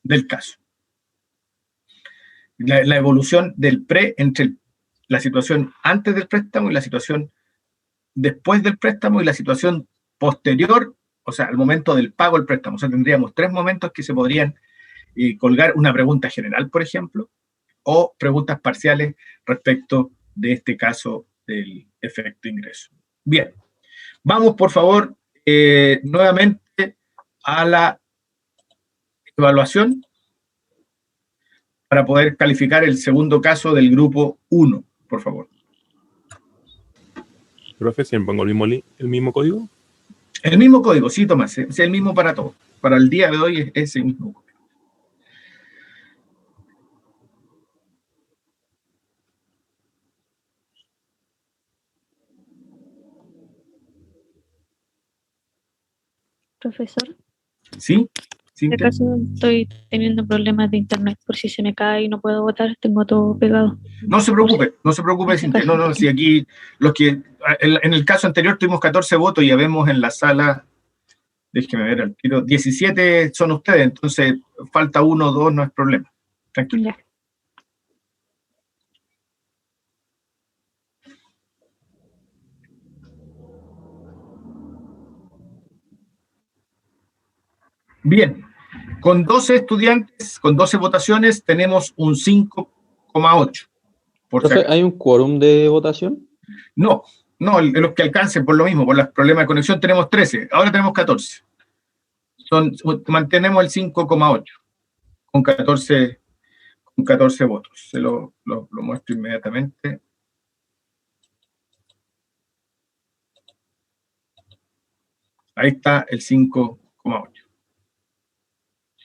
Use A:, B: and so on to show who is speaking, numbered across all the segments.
A: del caso. La evolución del entre la situación antes del préstamo y la situación después del préstamo y la situación posterior, o sea, al momento del pago del préstamo. O sea, tendríamos 3 momentos que se podrían colgar una pregunta general, por ejemplo, o preguntas parciales respecto de este caso del efecto ingreso. Bien, vamos por favor nuevamente a la evaluación para poder calificar el segundo caso del grupo 1, por favor.
B: Profe, ¿si me pongo el mismo código?
A: El mismo código, sí, Tomás, es el mismo para todos. Para el día de hoy es el mismo código.
C: Profesor.
A: ¿Sí?
C: En este caso estoy teniendo problemas de internet, por si se me cae y no puedo votar, tengo todo pegado.
A: No se preocupe, Cintia. No, si aquí, en el caso anterior tuvimos 14 votos y ya vemos en la sala, déjeme ver al tiro, 17 son ustedes, entonces falta 1 o 2, no es problema. Tranquilo.
C: Ya.
A: Bien, con 12 estudiantes, con 12 votaciones, tenemos un 5,8.
D: ¿Hay un quórum de votación?
A: No, los que alcancen por lo mismo, por los problemas de conexión tenemos 13, ahora tenemos 14. Mantenemos el 5,8 con 14 votos. Se lo muestro inmediatamente. Ahí está el 5,8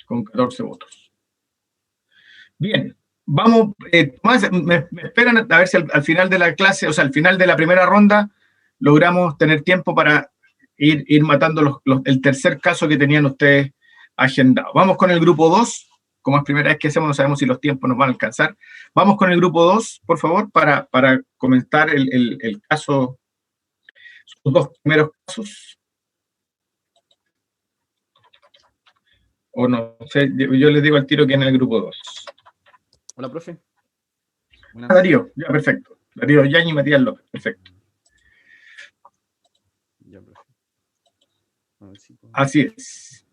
A: con 14 votos. Bien, vamos, me esperan a ver si al final de la clase, o sea, al final de la primera ronda, logramos tener tiempo para ir matando el tercer caso que tenían ustedes agendado. Vamos con el grupo 2, como es primera vez que hacemos, no sabemos si los tiempos nos van a alcanzar. Vamos con el grupo 2, por favor, para comentar el caso, sus 2 primeros casos. O no sé, yo les digo al tiro que en el grupo 2.
E: Hola, profe.
A: Buenas. Darío, ya, perfecto. Darío Yañi y Matías López, perfecto.
E: Ya, profe. A ver si puedo...
A: Así es.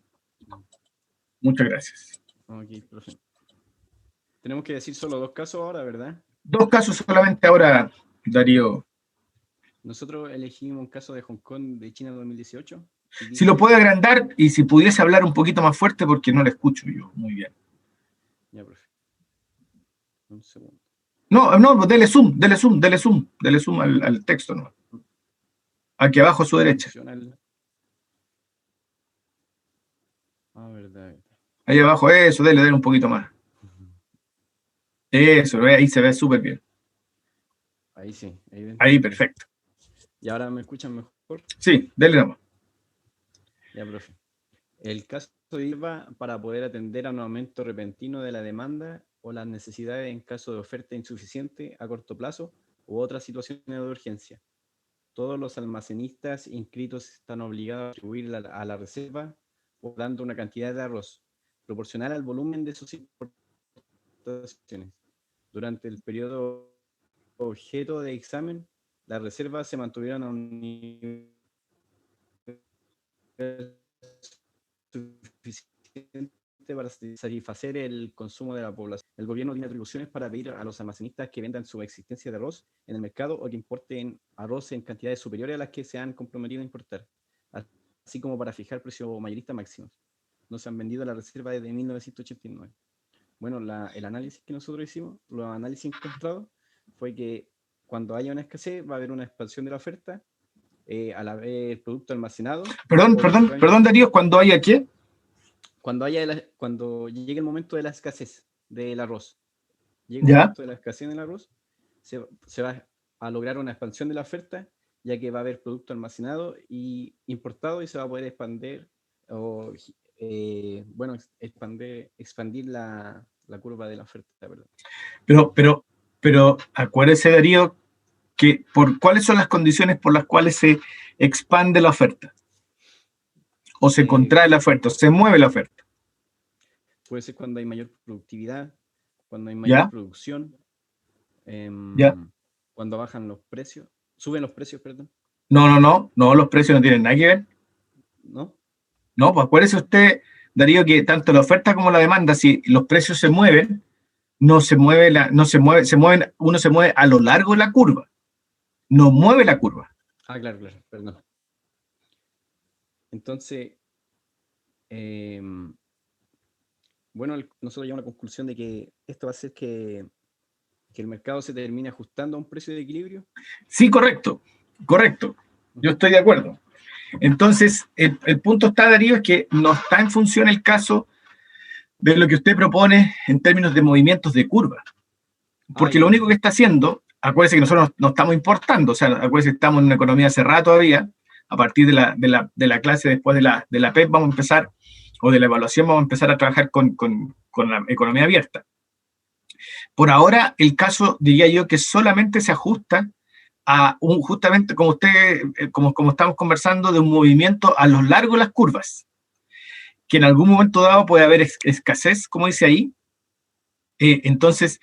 A: Muchas gracias.
E: Ok, profe. Tenemos que decir solo 2 casos ahora, ¿verdad?
A: 2 casos solamente ahora, Darío.
E: Nosotros elegimos un caso de Hong Kong de China 2018.
A: Si lo puede agrandar y si pudiese hablar un poquito más fuerte porque no le escucho yo muy bien.
E: Ya, profe. Un segundo.
A: No, dele zoom al texto, ¿no? Aquí abajo a su derecha.
E: Ah, verdad.
A: Ahí abajo, eso, dele un poquito más. Eso, ahí se ve súper bien.
E: Ahí sí.
A: Ahí, perfecto.
E: ¿Y ahora me escuchan mejor?
A: Sí, dele nomás.
E: Ya, profe. El caso IVA para poder atender a un aumento repentino de la demanda o las necesidades en caso de oferta insuficiente a corto plazo u otras situaciones de urgencia. Todos los almacenistas inscritos están obligados a atribuir a la reserva o dando una cantidad de arroz proporcional al volumen de sus importaciones. Durante el periodo objeto de examen, las reservas se mantuvieron a un nivel suficiente para satisfacer el consumo de la población. El gobierno tiene atribuciones para pedir a los almacenistas que vendan su existencia de arroz en el mercado o que importen arroz en cantidades superiores a las que se han comprometido a importar, así como para fijar precios mayoristas máximos. No se han vendido la reserva desde 1989. Bueno, el análisis que nosotros hicimos, los análisis encontrados, fue que cuando haya una escasez va a haber una expansión de la oferta, a la vez producto almacenado.
A: Perdón, Darío, ¿cuándo haya qué?
E: Cuando llegue el momento de la escasez del arroz. Llega el momento de la escasez del arroz, se va a lograr una expansión de la oferta, ya que va a haber producto almacenado y importado y se va a poder expandir expandir la curva de la oferta, ¿verdad?
A: Pero acuérdese, Darío, que ¿cuáles son las condiciones por las cuales se expande la oferta? ¿O se contrae la oferta? ¿O se mueve la oferta?
E: puede ser cuando hay mayor productividad, cuando hay
A: ¿Ya?
E: mayor producción,
A: ¿Ya?
E: cuando bajan los precios, suben los precios, perdón,
A: No, los precios no tienen nada que ver.
E: ¿no?
A: No, pues acuérdese usted, Darío, que tanto la oferta como la demanda, si los precios se mueven, no se mueve, uno se mueve a lo largo de la curva, no mueve la curva.
E: Ah, claro, perdón. Entonces, bueno, nosotros llegamos a la conclusión de que esto va a hacer que el mercado se termine ajustando a un precio de equilibrio.
A: Sí, correcto. Yo estoy de acuerdo. Entonces, el punto está, Darío, es que no está en función el caso de lo que usted propone en términos de movimientos de curva. Porque lo único que está haciendo, acuérdese que nosotros no estamos importando, o sea, acuérdese que estamos en una economía cerrada todavía, a partir de la clase después de la PEP vamos a empezar, o de la evaluación vamos a empezar a trabajar con la economía abierta. Por ahora, el caso, diría yo, que solamente se ajusta a justamente como usted, como estamos conversando, de un movimiento a lo largo de las curvas, que en algún momento dado puede haber escasez, como dice ahí. Entonces,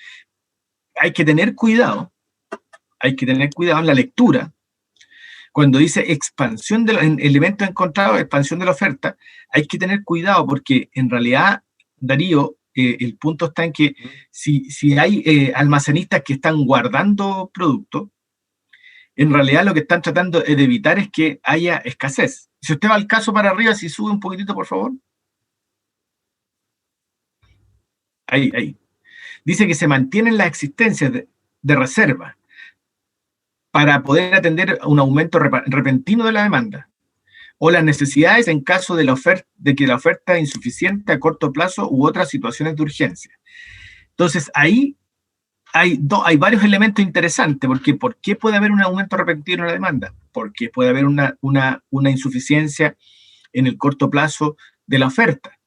A: hay que tener cuidado en la lectura. Cuando dice expansión de elementos encontrados, expansión de la oferta, hay que tener cuidado porque en realidad, Darío, el punto está en que si hay almacenistas que están guardando productos, en realidad lo que están tratando de evitar es que haya escasez. Si usted va al caso para arriba, si sube un poquitito, por favor. Ahí. Dice que se mantienen las existencias de reserva para poder atender un aumento repentino de la demanda o las necesidades en caso de que la oferta es insuficiente a corto plazo u otras situaciones de urgencia. Entonces, ahí hay varios elementos interesantes, porque ¿por qué puede haber un aumento repentino en la demanda? Porque puede haber una insuficiencia en el corto plazo de la oferta.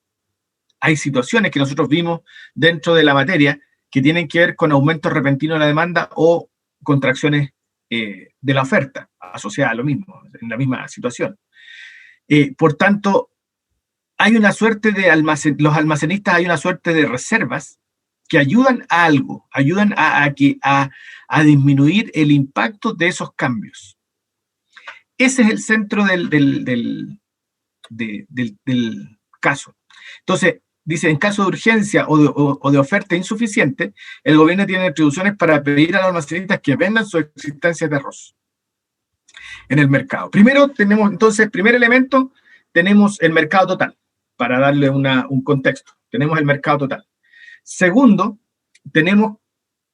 A: Hay situaciones que nosotros vimos dentro de la materia que tienen que ver con aumentos repentinos de la demanda o contracciones de la oferta, asociadas a lo mismo, en la misma situación. Por tanto, hay una suerte de los almacenistas, hay una suerte de reservas que ayudan a algo, ayudan a disminuir el impacto de esos cambios. Ese es el centro del caso. Entonces, dice, en caso de urgencia o de oferta insuficiente, el gobierno tiene atribuciones para pedir a los almacenistas que vendan sus existencias de arroz en el mercado. Primero tenemos, entonces, primer elemento, tenemos el mercado total, para darle un contexto. Tenemos el mercado total. Segundo, tenemos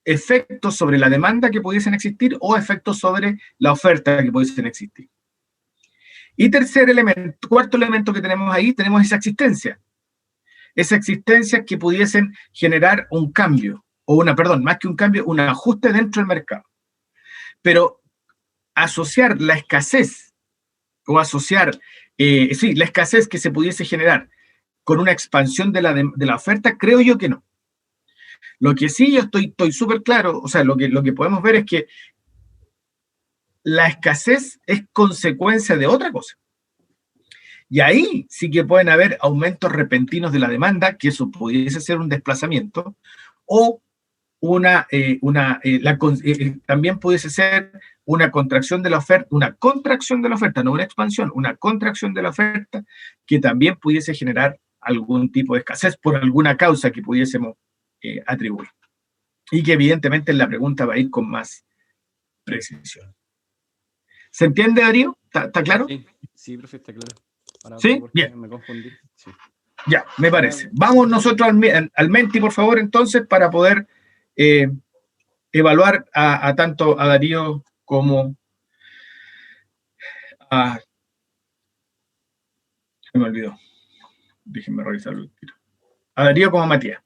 A: efectos sobre la demanda que pudiesen existir o efectos sobre la oferta que pudiesen existir. Y cuarto elemento que tenemos ahí, tenemos esa existencia. Esa existencia que pudiesen generar un cambio, más que un cambio, un ajuste dentro del mercado. Pero asociar la escasez, o asociar, la escasez que se pudiese generar con una expansión de la oferta, creo yo que no. Lo que sí yo estoy súper claro, o sea, lo que podemos ver es que la escasez es consecuencia de otra cosa. Y ahí sí que pueden haber aumentos repentinos de la demanda, que eso pudiese ser un desplazamiento, o también pudiese ser una contracción de la oferta, no una expansión, una contracción de la oferta, que también pudiese generar algún tipo de escasez por alguna causa que pudiésemos atribuir. Y que evidentemente en la pregunta va a ir con más precisión. ¿Se entiende, Darío? ¿Está claro?
E: Sí, profe, está claro.
A: ¿Sí? Bien.
E: Me confundí. Sí.
A: Ya, me parece. Vamos nosotros al Menti, por favor, entonces, para poder evaluar tanto a Darío como a... Se me olvidó. Déjenme revisarlo. A Darío como a Matías.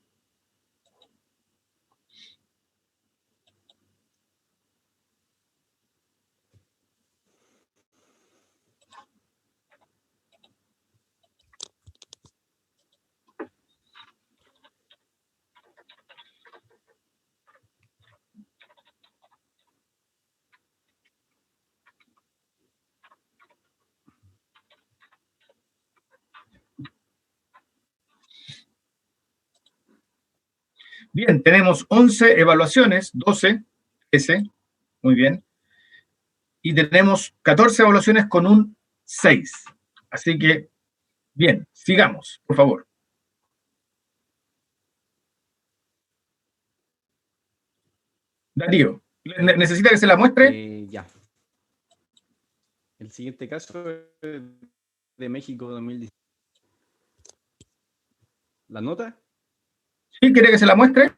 A: Bien, tenemos 11 evaluaciones, 12 S, muy bien. Y tenemos 14 evaluaciones con un 6. Así que, bien, sigamos, por favor. Darío, ¿necesita que se la muestre?
E: Ya. El siguiente caso es de México 2017. ¿La nota?
A: ¿Sí? ¿Quiere que se la muestre?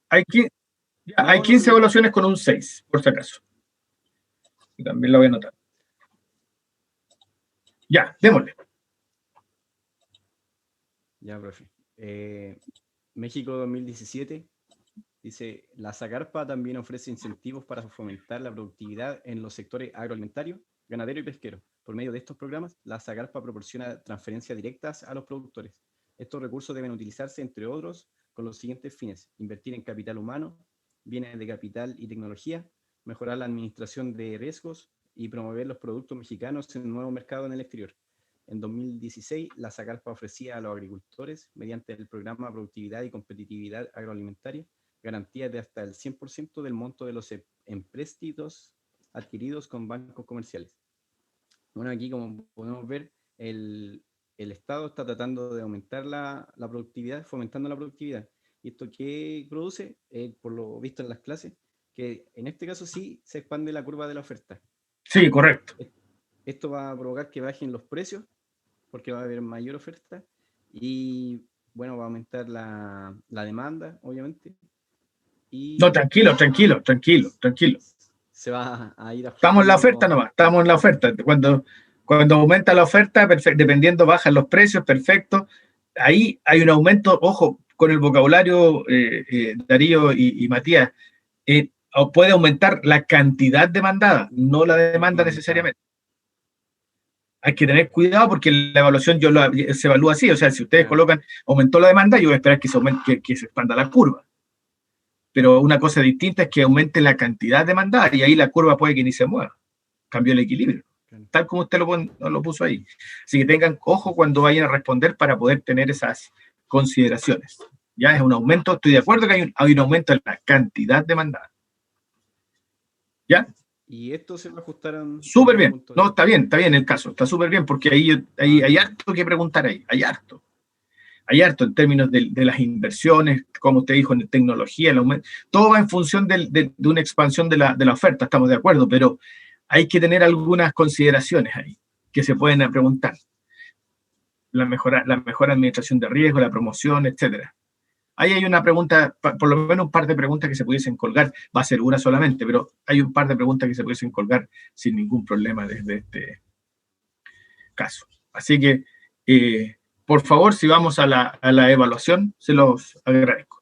A: Hay 15 evaluaciones con un 6, por si acaso. Y también la voy a anotar. Ya, démosle.
E: Ya, profe. México 2017 dice, la Zagarpa también ofrece incentivos para fomentar la productividad en los sectores agroalimentario, ganadero y pesquero. Por medio de estos programas, la Zagarpa proporciona transferencias directas a los productores. Estos recursos deben utilizarse, entre otros, con los siguientes fines: invertir en capital humano, bienes de capital y tecnología, mejorar la administración de riesgos y promover los productos mexicanos en un nuevo mercado en el exterior. En 2016, la Zagarpa ofrecía a los agricultores, mediante el programa Productividad y Competitividad Agroalimentaria, garantías de hasta el 100% del monto de los empréstitos adquiridos con bancos comerciales. Bueno, aquí como podemos ver, el Estado está tratando de aumentar la productividad, fomentando la productividad. ¿Y esto qué produce? Por lo visto en las clases, que en este caso sí se expande la curva de la oferta.
A: Sí, correcto.
E: Esto va a provocar que bajen los precios, porque va a haber mayor oferta, y bueno, va a aumentar la demanda, obviamente. Y
A: no, tranquilo.
E: se va a ir ajustando.
A: Estamos en la oferta nomás, estamos en la oferta. Cuando aumenta la oferta, dependiendo, bajan los precios, perfecto. Ahí hay un aumento, ojo, con el vocabulario, Darío y Matías, puede aumentar la cantidad demandada, no la demanda necesariamente. Hay que tener cuidado porque la evaluación se evalúa así, o sea, si ustedes colocan, aumentó la demanda, yo voy a esperar que se expanda la curva. Pero una cosa distinta es que aumente la cantidad demandada y ahí la curva puede que ni se mueva. Cambió el equilibrio, tal como usted lo puso ahí. Así que tengan ojo cuando vayan a responder para poder tener esas consideraciones. Ya es un aumento, estoy de acuerdo que hay un aumento en la cantidad demandada. ¿Ya?
E: Y esto se lo ajustaron.
A: Súper bien. No, está bien el caso. Está súper bien porque ahí hay harto que preguntar ahí. Hay harto en términos de las inversiones, como usted dijo, en tecnología, el aumento. Todo va en función de una expansión de la oferta, estamos de acuerdo, pero hay que tener algunas consideraciones ahí que se pueden preguntar. La mejor administración de riesgo, la promoción, etcétera. Ahí hay una pregunta, por lo menos un par de preguntas que se pudiesen colgar, va a ser una solamente, pero hay un par de preguntas que se pudiesen colgar sin ningún problema desde este caso. Así que, por favor, si vamos a la evaluación, se los agradezco.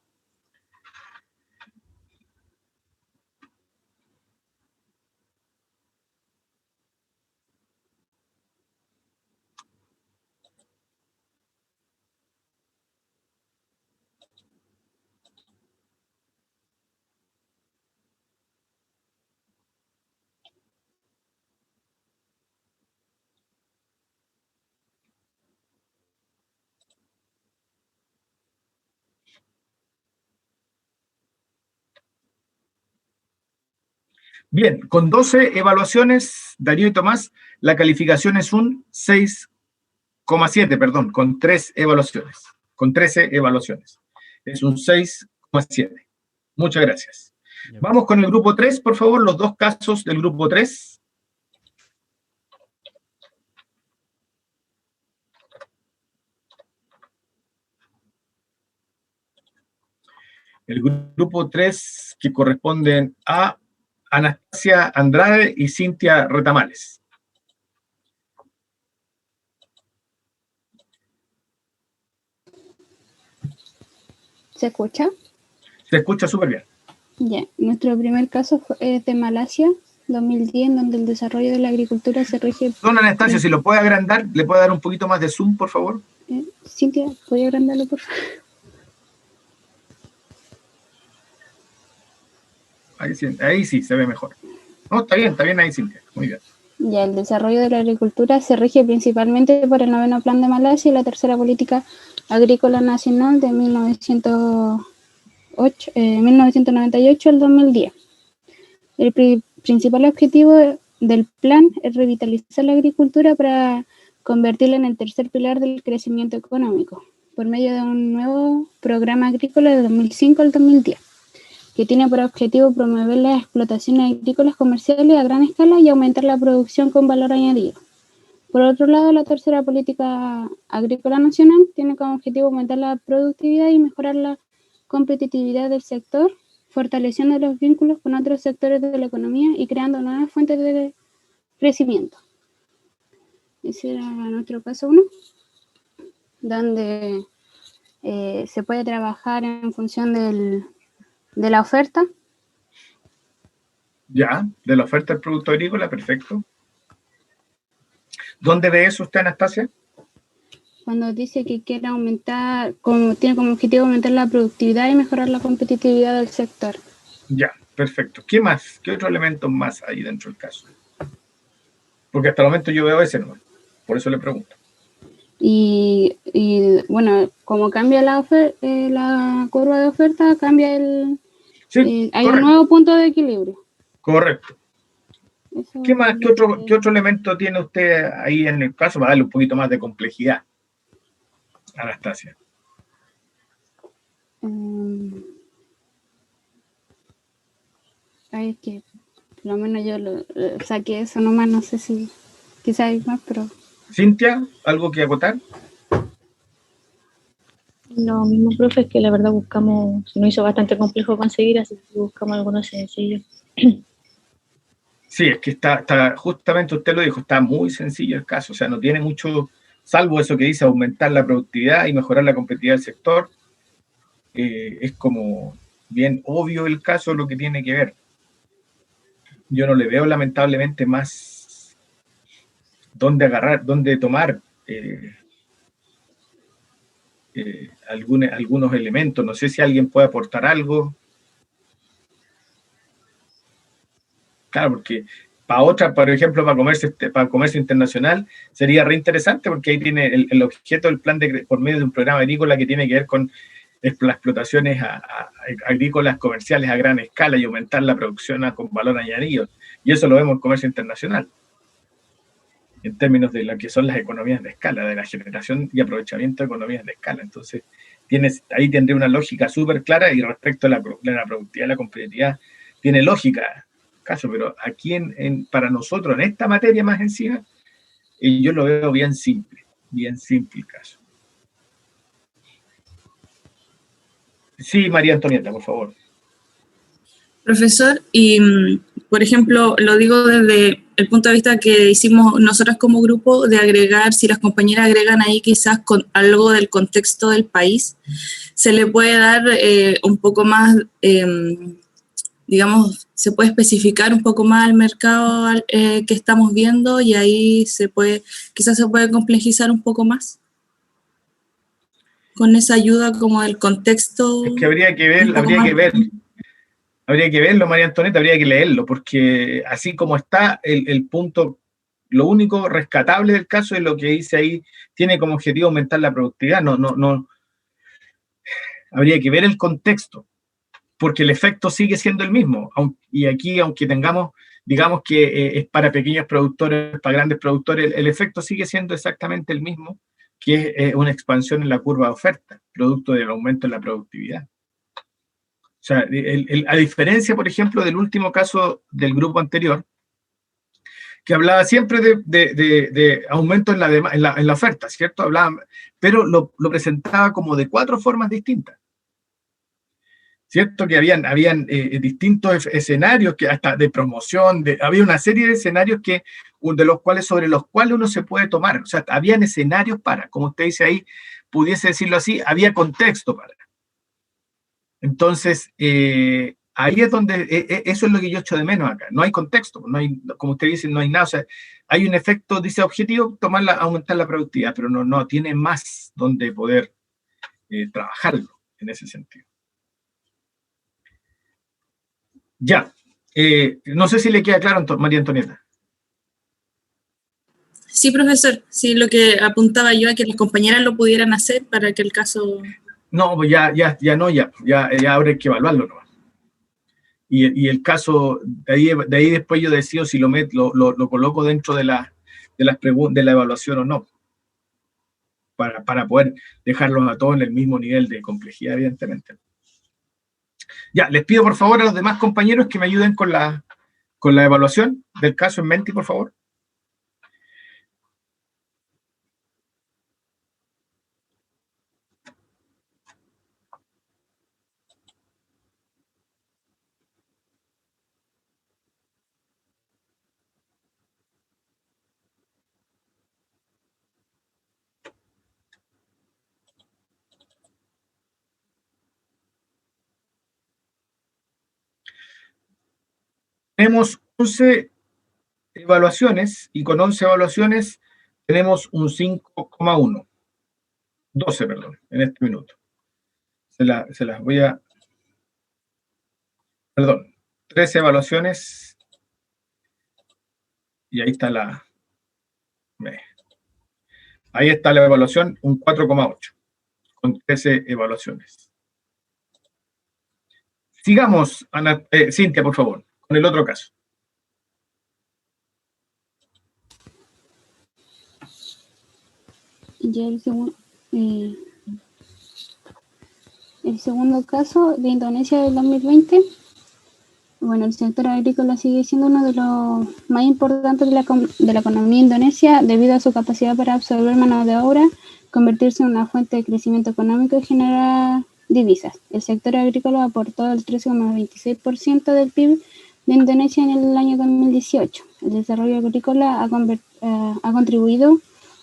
A: Bien, con 12 evaluaciones, Darío y Tomás, la calificación es un 6,7, perdón, con 3 evaluaciones, con 13 evaluaciones. Es un 6,7. Muchas gracias. Vamos con el grupo 3, por favor, los dos casos del grupo 3. El grupo 3 que corresponden a Anastasia Andrade y Cintia Retamales.
F: ¿Se escucha?
A: Se escucha súper bien.
F: Ya, nuestro primer caso es de Malasia, 2010, donde el desarrollo de la agricultura se rige...
A: Don Anastasia, si lo puede agrandar, ¿le puede dar un poquito más de zoom, por favor?
F: Cintia, ¿puede agrandarlo, por favor?
A: Ahí sí, se ve mejor. No, está bien ahí, Cintia. Muy bien.
F: Ya, el desarrollo de la agricultura se rige principalmente por el 9º Plan de Malasia y la tercera política Agrícola Nacional de 1998 al 2010. El principal objetivo del plan es revitalizar la agricultura para convertirla en el tercer pilar del crecimiento económico, por medio de un nuevo programa agrícola de 2005 al 2010, que tiene por objetivo promover las explotaciones agrícolas comerciales a gran escala y aumentar la producción con valor añadido. Por otro lado, la tercera política agrícola nacional tiene como objetivo aumentar la productividad y mejorar la competitividad del sector, fortaleciendo los vínculos con otros sectores de la economía y creando nuevas fuentes de crecimiento. Ese era nuestro paso 1, donde se puede trabajar en función de la oferta.
A: Ya, de la oferta del producto agrícola, perfecto. ¿Dónde ve eso usted, Anastasia?
F: Cuando dice que quiere aumentar, tiene como objetivo aumentar la productividad y mejorar la competitividad del sector.
A: Ya, perfecto. ¿Qué más? ¿Qué otros elementos más hay dentro del caso? Porque hasta el momento yo veo ese, ¿no? Por eso le pregunto.
F: Y bueno, como cambia la curva de oferta, cambia
A: Sí,
F: hay un nuevo punto de equilibrio.
A: Correcto.
F: Eso
A: ¿Qué más? ¿Qué otro elemento tiene usted ahí en el caso para darle un poquito más de complejidad, Anastasia?
F: Es que por lo menos yo saqué eso nomás, no sé si quizá hay más, pero...
A: Cintia, ¿algo que acotar?
C: Lo mismo, profe, es que la verdad buscamos, se nos hizo bastante complejo conseguir, así que buscamos algunos sencillos.
A: Sí, es que está, justamente usted lo dijo, está muy sencillo el caso, o sea, no tiene mucho, salvo eso que dice aumentar la productividad y mejorar la competitividad del sector, es como bien obvio el caso lo que tiene que ver. Yo no le veo lamentablemente más dónde agarrar, dónde tomar algunos elementos. No sé si alguien puede aportar algo. Claro, porque por ejemplo, para comercio internacional, sería reinteresante porque ahí tiene el objeto del plan por medio de un programa agrícola que tiene que ver con las explotaciones agrícolas comerciales a gran escala y aumentar la producción con valor añadido. Y eso lo vemos en comercio internacional, en términos de lo que son las economías de escala, de la generación y aprovechamiento de economías de escala. Entonces, ahí tendría una lógica súper clara y respecto a la productividad, la competitividad, tiene lógica caso, pero aquí para nosotros, en esta materia más encima, yo lo veo bien simple el caso. Sí, María Antonieta, por favor.
G: Profesor, y por ejemplo, lo digo desde el punto de vista que hicimos nosotras como grupo, de agregar, si las compañeras agregan ahí quizás con algo del contexto del país, se le puede dar un poco más, digamos, se puede especificar un poco más al mercado que estamos viendo y ahí quizás se puede complejizar un poco más con esa ayuda como del contexto.
A: Es que habría que verlo, María Antonieta, habría que leerlo, porque así como está el punto, lo único rescatable del caso es lo que dice ahí, tiene como objetivo aumentar la productividad, no, habría que ver el contexto, porque el efecto sigue siendo el mismo, y aquí, aunque digamos que es para pequeños productores, para grandes productores, el efecto sigue siendo exactamente el mismo, que es una expansión en la curva de oferta, producto del aumento en la productividad. O sea, a diferencia, por ejemplo, del último caso del grupo anterior, que hablaba siempre de aumento en la oferta, ¿cierto? Pero lo presentaba como de 4 formas distintas. ¿Cierto? Que habían distintos escenarios, que hasta de promoción, había una serie de escenarios sobre los cuales uno se puede tomar. O sea, habían escenarios como usted dice ahí, pudiese decirlo así, había contexto para. Entonces, ahí es donde, eso es lo que yo echo de menos acá. No hay contexto, no hay, como usted dice, no hay nada. O sea, hay un efecto, dice objetivo, aumentar la productividad, pero no tiene más donde poder trabajarlo en ese sentido. Ya, no sé si le queda claro, María Antonieta.
G: Sí, profesor, sí, lo que apuntaba yo a que las compañeras lo pudieran hacer para que el caso...
A: No, pues ya ahora hay que evaluarlo, ¿no? Y el caso, de ahí después yo decido si lo coloco dentro de la evaluación o no, para poder dejarlos a todos en el mismo nivel de complejidad, evidentemente. Ya, les pido por favor a los demás compañeros que me ayuden con la evaluación del caso en Menti, por favor. Tenemos 11 evaluaciones y con 11 evaluaciones tenemos un 5,1. 12, perdón, en este minuto. Se las voy a... Perdón, 13 evaluaciones y ahí está ahí está la evaluación, un 4,8 con 13 evaluaciones. Sigamos, Cintia, por favor, con el otro caso.
F: Ya el segundo caso de Indonesia del 2020. Bueno, el sector agrícola sigue siendo uno de los más importantes de la economía indonesia debido a su capacidad para absorber mano de obra, convertirse en una fuente de crecimiento económico y generar divisas. El sector agrícola aportó el 13,26% del PIB de Indonesia en el año 2018. El desarrollo agrícola ha contribuido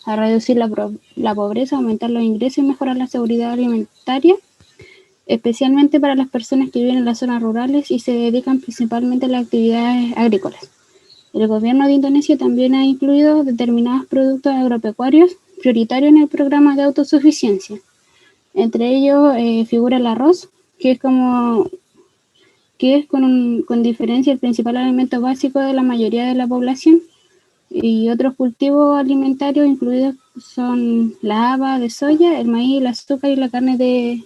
F: a reducir la pobreza, aumentar los ingresos y mejorar la seguridad alimentaria, especialmente para las personas que viven en las zonas rurales y se dedican principalmente a las actividades agrícolas. El gobierno de Indonesia también ha incluido determinados productos agropecuarios prioritarios en el programa de autosuficiencia. Entre ellos figura el arroz, que es con diferencia el principal alimento básico de la mayoría de la población, y otros cultivos alimentarios incluidos son la haba de soya, el maíz, el azúcar y la carne de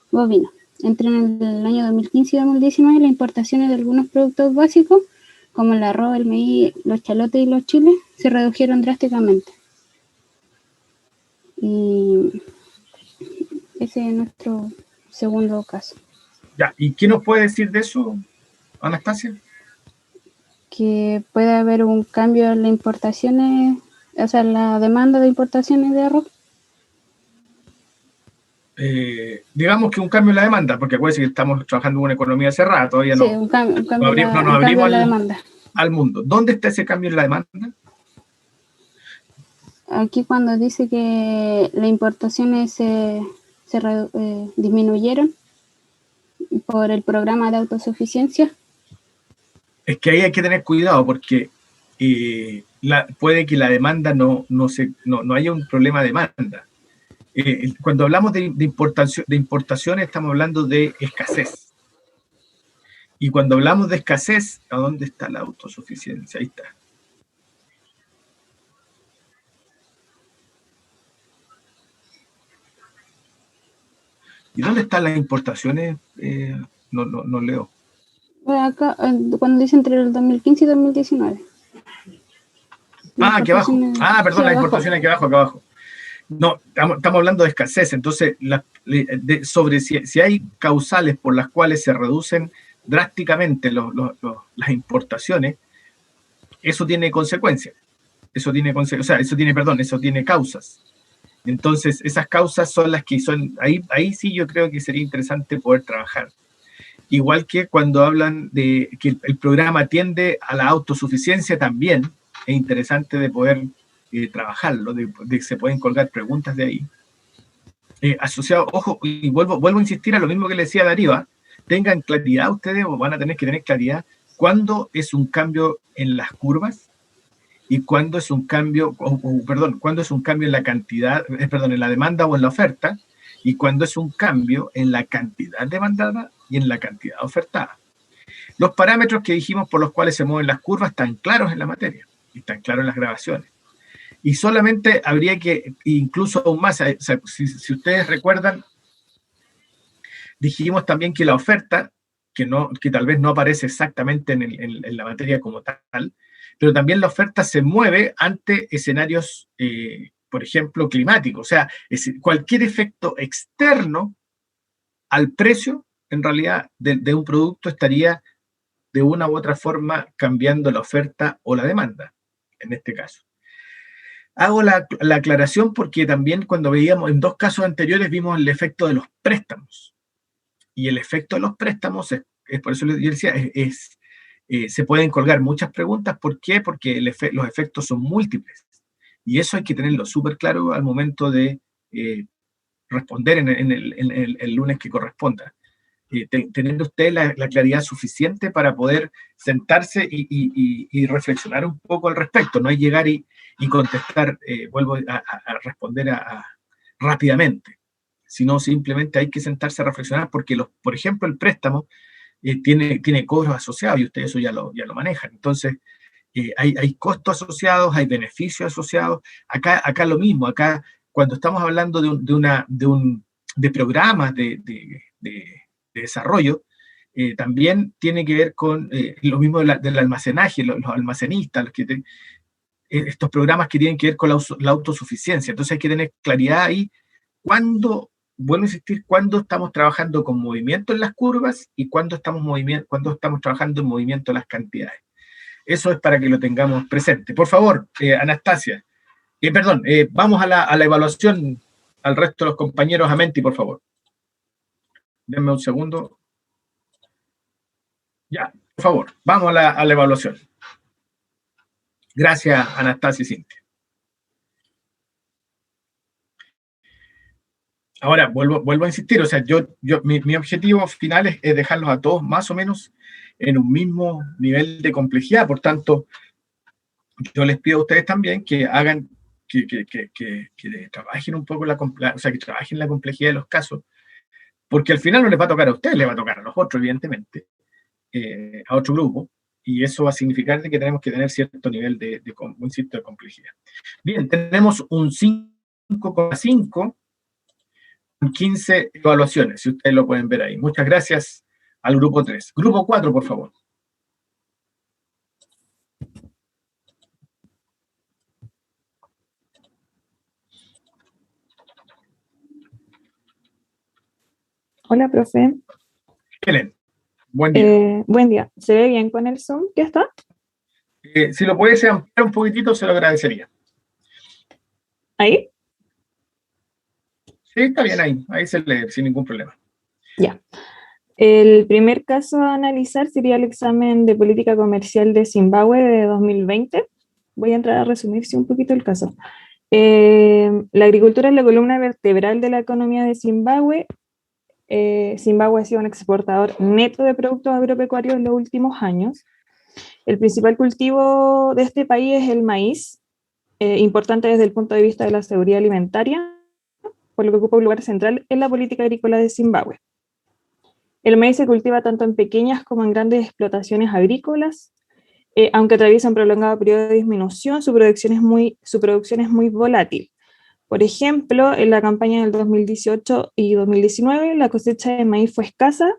F: bovino. Entre el año 2015 y 2019, las importaciones de algunos productos básicos, como el arroz, el maíz, los chalotes y los chiles, se redujeron drásticamente. Y ese es nuestro segundo caso.
A: Ya, ¿y qué nos puede decir de eso, Anastasia?
F: Que puede haber un cambio en las importaciones, o sea, la demanda de importaciones de arroz.
A: Digamos que un cambio en la demanda, porque acuérdense que estamos trabajando en una economía cerrada, todavía no.
F: Sí, un cambio
A: No abrimos
F: en la demanda.
A: Al mundo. ¿Dónde está ese cambio en la demanda?
F: Aquí cuando dice que las importaciones se disminuyeron por el programa de autosuficiencia.
A: Es que ahí hay que tener cuidado porque puede que la demanda no haya un problema de demanda. Cuando hablamos de importaciones estamos hablando de escasez. Y cuando hablamos de escasez, ¿a dónde está la autosuficiencia? Ahí está. ¿Y dónde están las importaciones? No leo.
F: Acá, cuando dice entre el 2015 y 2019.
A: Aquí abajo. Perdón, la importación aquí abajo. No, estamos hablando de escasez. Entonces, sobre si hay causales por las cuales se reducen drásticamente las importaciones, eso tiene consecuencias. Eso tiene causas. Entonces, esas causas son las que son... Ahí sí yo creo que sería interesante poder trabajar. Igual que cuando hablan de que el programa tiende a la autosuficiencia también, es interesante de poder trabajarlo, de que se pueden colgar preguntas de ahí. Asociado, ojo, y vuelvo a insistir a lo mismo que le decía Darío, tengan claridad ustedes, o van a tener que tener claridad, cuándo es un cambio en las curvas, y cuándo es un cambio, cuándo es un cambio en la cantidad, en la demanda o en la oferta, y cuándo es un cambio en la cantidad demandada y en la cantidad ofertada. Los parámetros que dijimos por los cuales se mueven las curvas están claros en la materia, y están claros en las grabaciones. Y solamente habría que, incluso aún más, o sea, si ustedes recuerdan, dijimos también que la oferta, que tal vez no aparece exactamente en la materia como tal, pero también la oferta se mueve ante escenarios, por ejemplo, climáticos. O sea, cualquier efecto externo al precio, en realidad, de un producto estaría de una u otra forma cambiando la oferta o la demanda, en este caso. Hago la aclaración porque también cuando veíamos, en dos casos anteriores, vimos el efecto de los préstamos. Y el efecto de los préstamos, es por eso yo decía, se pueden colgar muchas preguntas. ¿Por qué? Porque los efectos son múltiples. Y eso hay que tenerlo súper claro al momento de responder en el lunes que corresponda. Tener usted la claridad suficiente para poder sentarse y reflexionar un poco al respecto. No es llegar y contestar, vuelvo a responder rápidamente, sino simplemente hay que sentarse a reflexionar porque, por ejemplo, el préstamo tiene cobros asociados y ustedes eso ya lo manejan. Entonces, hay costos asociados, hay beneficios asociados. Acá lo mismo, acá cuando estamos hablando de programas de desarrollo, también tiene que ver con lo mismo del almacenaje, los almacenistas, estos programas que tienen que ver con la autosuficiencia. Entonces hay que tener claridad ahí vuelvo a insistir, cuándo estamos trabajando con movimiento en las curvas y cuándo estamos trabajando en movimiento en las cantidades. Eso es para que lo tengamos presente. Por favor, Anastasia, vamos a la evaluación, al resto de los compañeros. Amenti, por favor. Denme un segundo. Ya, por favor, vamos a la evaluación. Gracias, Anastasia y Cintia. Ahora, vuelvo a insistir, o sea, mi objetivo final es dejarlos a todos más o menos en un mismo nivel de complejidad. Por tanto, yo les pido a ustedes también que hagan, que trabajen un poco que trabajen la complejidad de los casos, porque al final no les va a tocar a ustedes, les va a tocar a los otros, evidentemente, a otro grupo, y eso va a significar que tenemos que tener cierto nivel de complejidad. Bien, tenemos un 5,5 con 15 evaluaciones, si ustedes lo pueden ver ahí. Muchas gracias al grupo 3. Grupo 4, por favor.
H: Hola, profe.
A: Helen, buen día.
H: Buen día. ¿Se ve bien con el Zoom? ¿Ya está?
A: Si lo puedes ampliar un poquitito, se lo agradecería.
H: ¿Ahí?
A: Sí, está bien ahí se lee sin ningún problema.
H: Ya. El primer caso a analizar sería el examen de política comercial de Zimbabue de 2020. Voy a entrar a resumirse un poquito el caso. La agricultura es la columna vertebral de la economía de Zimbabue. Zimbabue ha sido un exportador neto de productos agropecuarios en los últimos años. El principal cultivo de este país es el maíz, importante desde el punto de vista de la seguridad alimentaria, por lo que ocupa un lugar central en la política agrícola de Zimbabue. El maíz se cultiva tanto en pequeñas como en grandes explotaciones agrícolas, aunque atraviesa un prolongado periodo de disminución, su producción es muy volátil. Por ejemplo, en la campaña del 2018 y 2019, la cosecha de maíz fue escasa,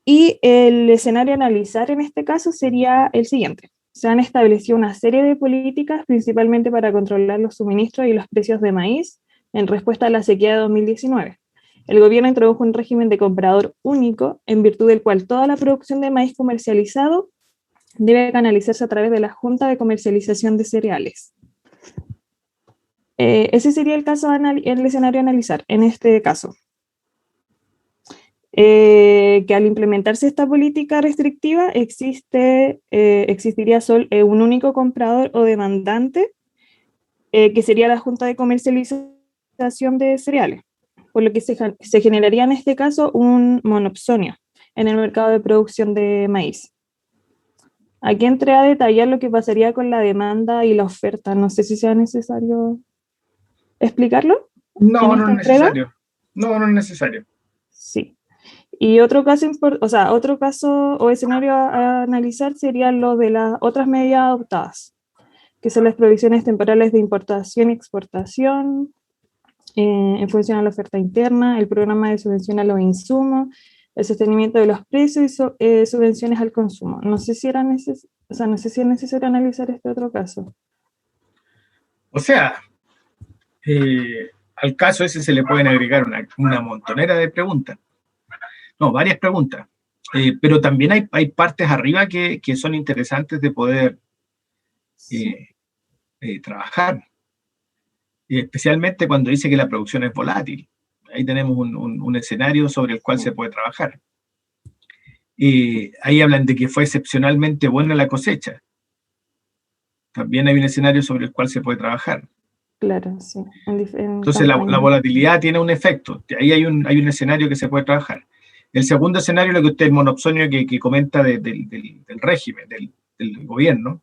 H: y el escenario a analizar en este caso sería el siguiente. Se han establecido una serie de políticas, principalmente para controlar los suministros y los precios de maíz, en respuesta a la sequía de 2019. El gobierno introdujo un régimen de comprador único, en virtud del cual toda la producción de maíz comercializado debe canalizarse a través de la Junta de Comercialización de Cereales. Ese sería el escenario a analizar en este caso. Que al implementarse esta política restrictiva existiría solo un único comprador o demandante, que sería la Junta de Comercialización de Cereales, por lo que se generaría en este caso un monopsonio en el mercado de producción de maíz. Aquí entré a detallar lo que pasaría con la demanda y la oferta. No sé si sea necesario explicarlo.
A: No, no es necesario. No es necesario.
H: Sí. Y otro caso o escenario a analizar sería lo de las otras medidas adoptadas, que son las provisiones temporales de importación y exportación, en función a la oferta interna, el programa de subvención a los insumos, el sostenimiento de los precios y subvenciones al consumo. No sé si no sé si es necesario analizar este otro caso.
A: O sea, al caso ese se le pueden agregar una montonera de preguntas. No, varias preguntas. Pero también hay partes arriba que son interesantes de poder trabajar. Especialmente cuando dice que la producción es volátil. Ahí tenemos un escenario sobre el cual se puede trabajar. Ahí hablan de que fue excepcionalmente buena la cosecha. También hay un escenario sobre el cual se puede trabajar.
H: Claro, sí.
A: Entonces la volatilidad tiene un efecto. Ahí hay un escenario que se puede trabajar. El segundo escenario, lo que usted, el monopsonio que comenta del régimen, del gobierno.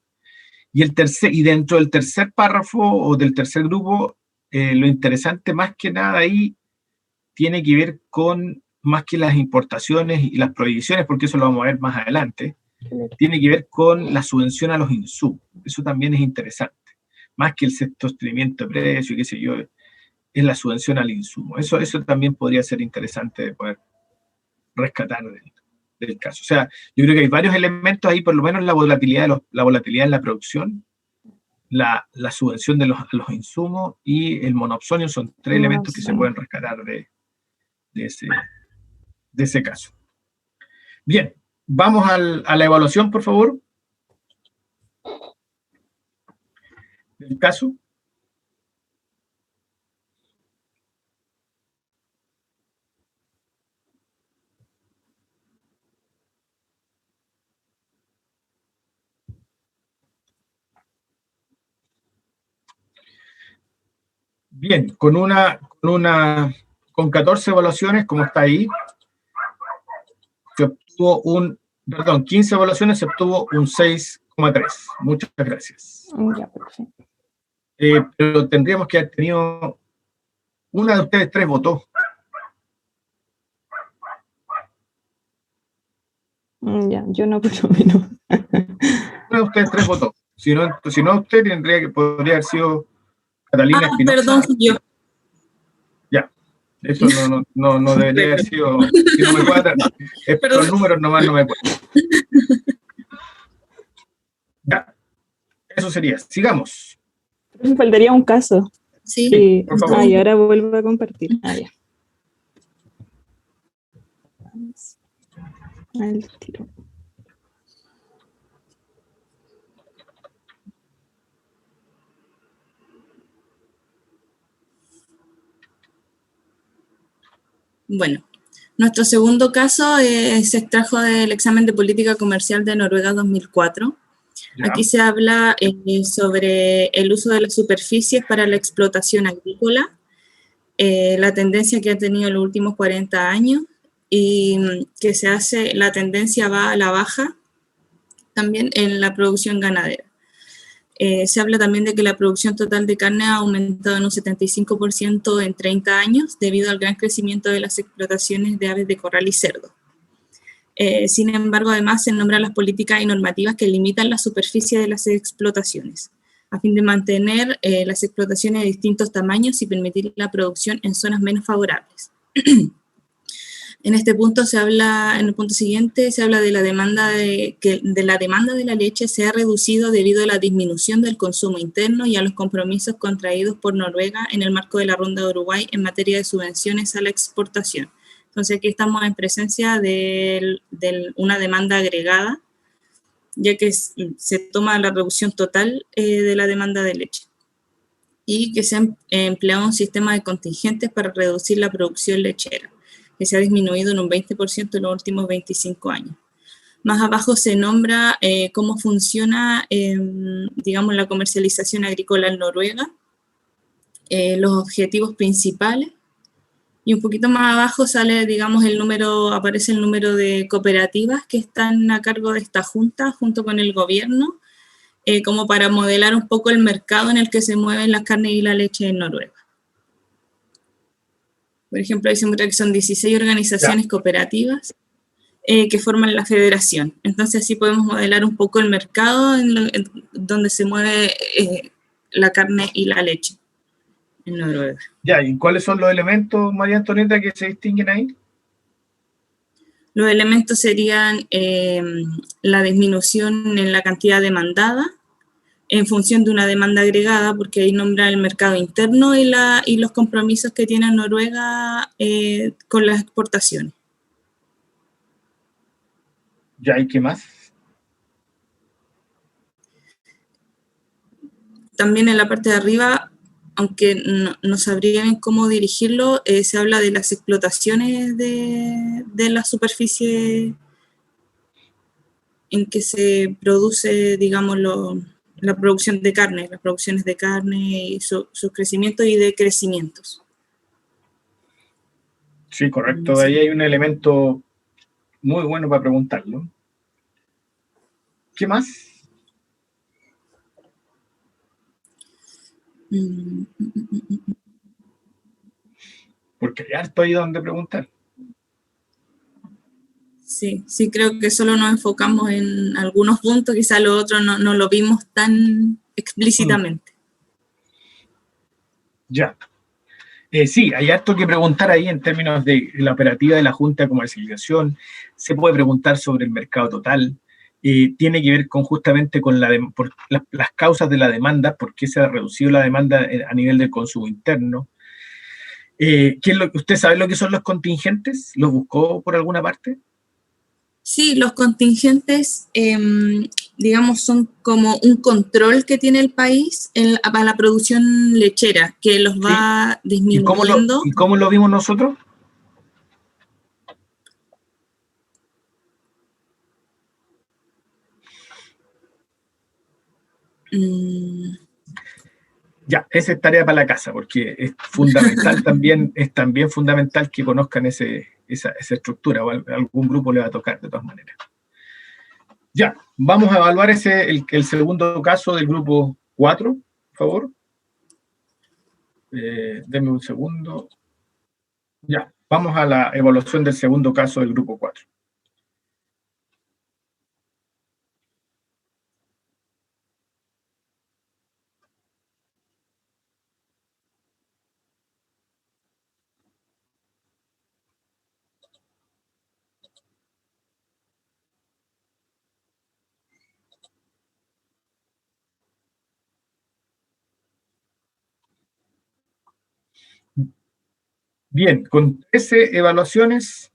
A: Y dentro del tercer párrafo o del tercer grupo, lo interesante más que nada ahí tiene que ver con, más que las importaciones y las prohibiciones, porque eso lo vamos a ver más adelante, tiene que ver con la subvención a los insumos. Eso también es interesante. Más que el sostenimiento de precio y qué sé yo, es la subvención al insumo. Eso también podría ser interesante de poder rescatar del caso. O sea, yo creo que hay varios elementos ahí, por lo menos la volatilidad en la producción, la subvención a los insumos y el monopsonio son tres elementos que se pueden rescatar de ese caso. Bien, vamos a la evaluación, por favor, del caso. Bien, con 14 evaluaciones, como está ahí, se obtuvo 15 evaluaciones, se obtuvo un 6,3. Muchas gracias.
H: Ya, perfecto.
A: Pero tendríamos que haber tenido, una de ustedes tres votó.
H: Ya, yo no, por lo menos.
A: Una de ustedes tres votó. Si no usted podría haber sido Catalina Espinosa.
G: Perdón, yo.
A: Ya, eso no debería haber sido, si no me cuadran, los números nomás no me cuadran. Ya, eso sería. Sigamos.
H: Me faltaría un caso.
G: Sí.
A: Por favor.
H: Y ahora vuelvo a compartir. Ya. Al tiro.
G: Bueno, nuestro segundo caso se extrajo del examen de política comercial de Noruega 2004. Ya. Aquí se habla sobre el uso de las superficies para la explotación agrícola, la tendencia que ha tenido en los últimos 40 años y que la tendencia va a la baja también en la producción ganadera. Se habla también de que la producción total de carne ha aumentado en un 75% en 30 años debido al gran crecimiento de las explotaciones de aves de corral y cerdo. Sin embargo, además se nombran las políticas y normativas que limitan la superficie de las explotaciones, a fin de mantener las explotaciones de distintos tamaños y permitir la producción en zonas menos favorables. En este punto en el punto siguiente se habla de la demanda de la leche se ha reducido debido a la disminución del consumo interno y a los compromisos contraídos por Noruega en el marco de la Ronda de Uruguay en materia de subvenciones a la exportación. Entonces aquí estamos en presencia de una demanda agregada, ya que se toma la reducción total de la demanda de leche y que se ha empleado un sistema de contingentes para reducir la producción lechera, que se ha disminuido en un 20% en los últimos 25 años. Más abajo se nombra cómo funciona, digamos, la comercialización agrícola en Noruega, los objetivos principales, y un poquito más abajo sale, digamos, aparece el número de cooperativas que están a cargo de esta junta, junto con el gobierno, como para modelar un poco el mercado en el que se mueven las carnes y la leche en Noruega. Por ejemplo, ahí se muestra que son 16 organizaciones cooperativas que forman la federación. Entonces así podemos modelar un poco el mercado en donde se mueve la carne y la leche en Noruega.
A: Ya, ¿y cuáles son los elementos, María Antonieta, que se distinguen ahí?
G: Los elementos serían la disminución en la cantidad demandada en función de una demanda agregada, porque ahí nombra el mercado interno y los compromisos que tiene Noruega con las exportaciones.
A: Ya, ¿y qué más?
G: También en la parte de arriba, aunque no sabría bien cómo dirigirlo, se habla de las explotaciones de la superficie en que se produce, digamos, la producción de carne, las producciones de carne y sus crecimientos y decrecimientos.
A: Sí, correcto. De ahí hay un elemento muy bueno para preguntarlo. ¿Qué más? Porque hay harto ahí donde preguntar.
G: Sí, sí, creo que solo nos enfocamos en algunos puntos, quizá lo otro no lo vimos tan explícitamente.
A: Ya. Sí, hay harto que preguntar ahí en términos de la operativa de la Junta de Comercialización. Se puede preguntar sobre el mercado total. Tiene que ver justamente con las causas de la demanda, por qué se ha reducido la demanda a nivel del consumo interno. ¿Usted sabe lo que son los contingentes? ¿Los buscó por alguna parte?
G: Sí, los contingentes, digamos, son como un control que tiene el país para la producción lechera, que los va disminuyendo.
A: ¿Y cómo lo vimos nosotros? Ya, esa es tarea para la casa, porque es fundamental también, es también fundamental que conozcan esa estructura, o algún grupo le va a tocar de todas maneras. Ya, vamos a evaluar el segundo caso del grupo 4, por favor. Denme un segundo. Ya, vamos a la evaluación del segundo caso del grupo 4. Bien, con 13 evaluaciones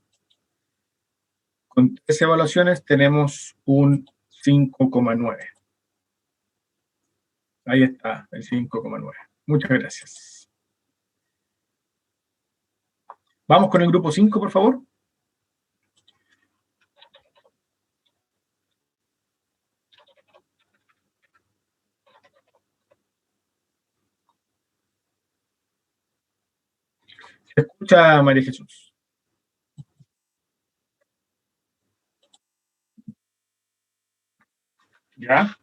A: tenemos un 5,9. Ahí está, el 5,9. Muchas gracias. Vamos con el grupo 5, por favor. ¿Se escucha, María Jesús? ¿Ya?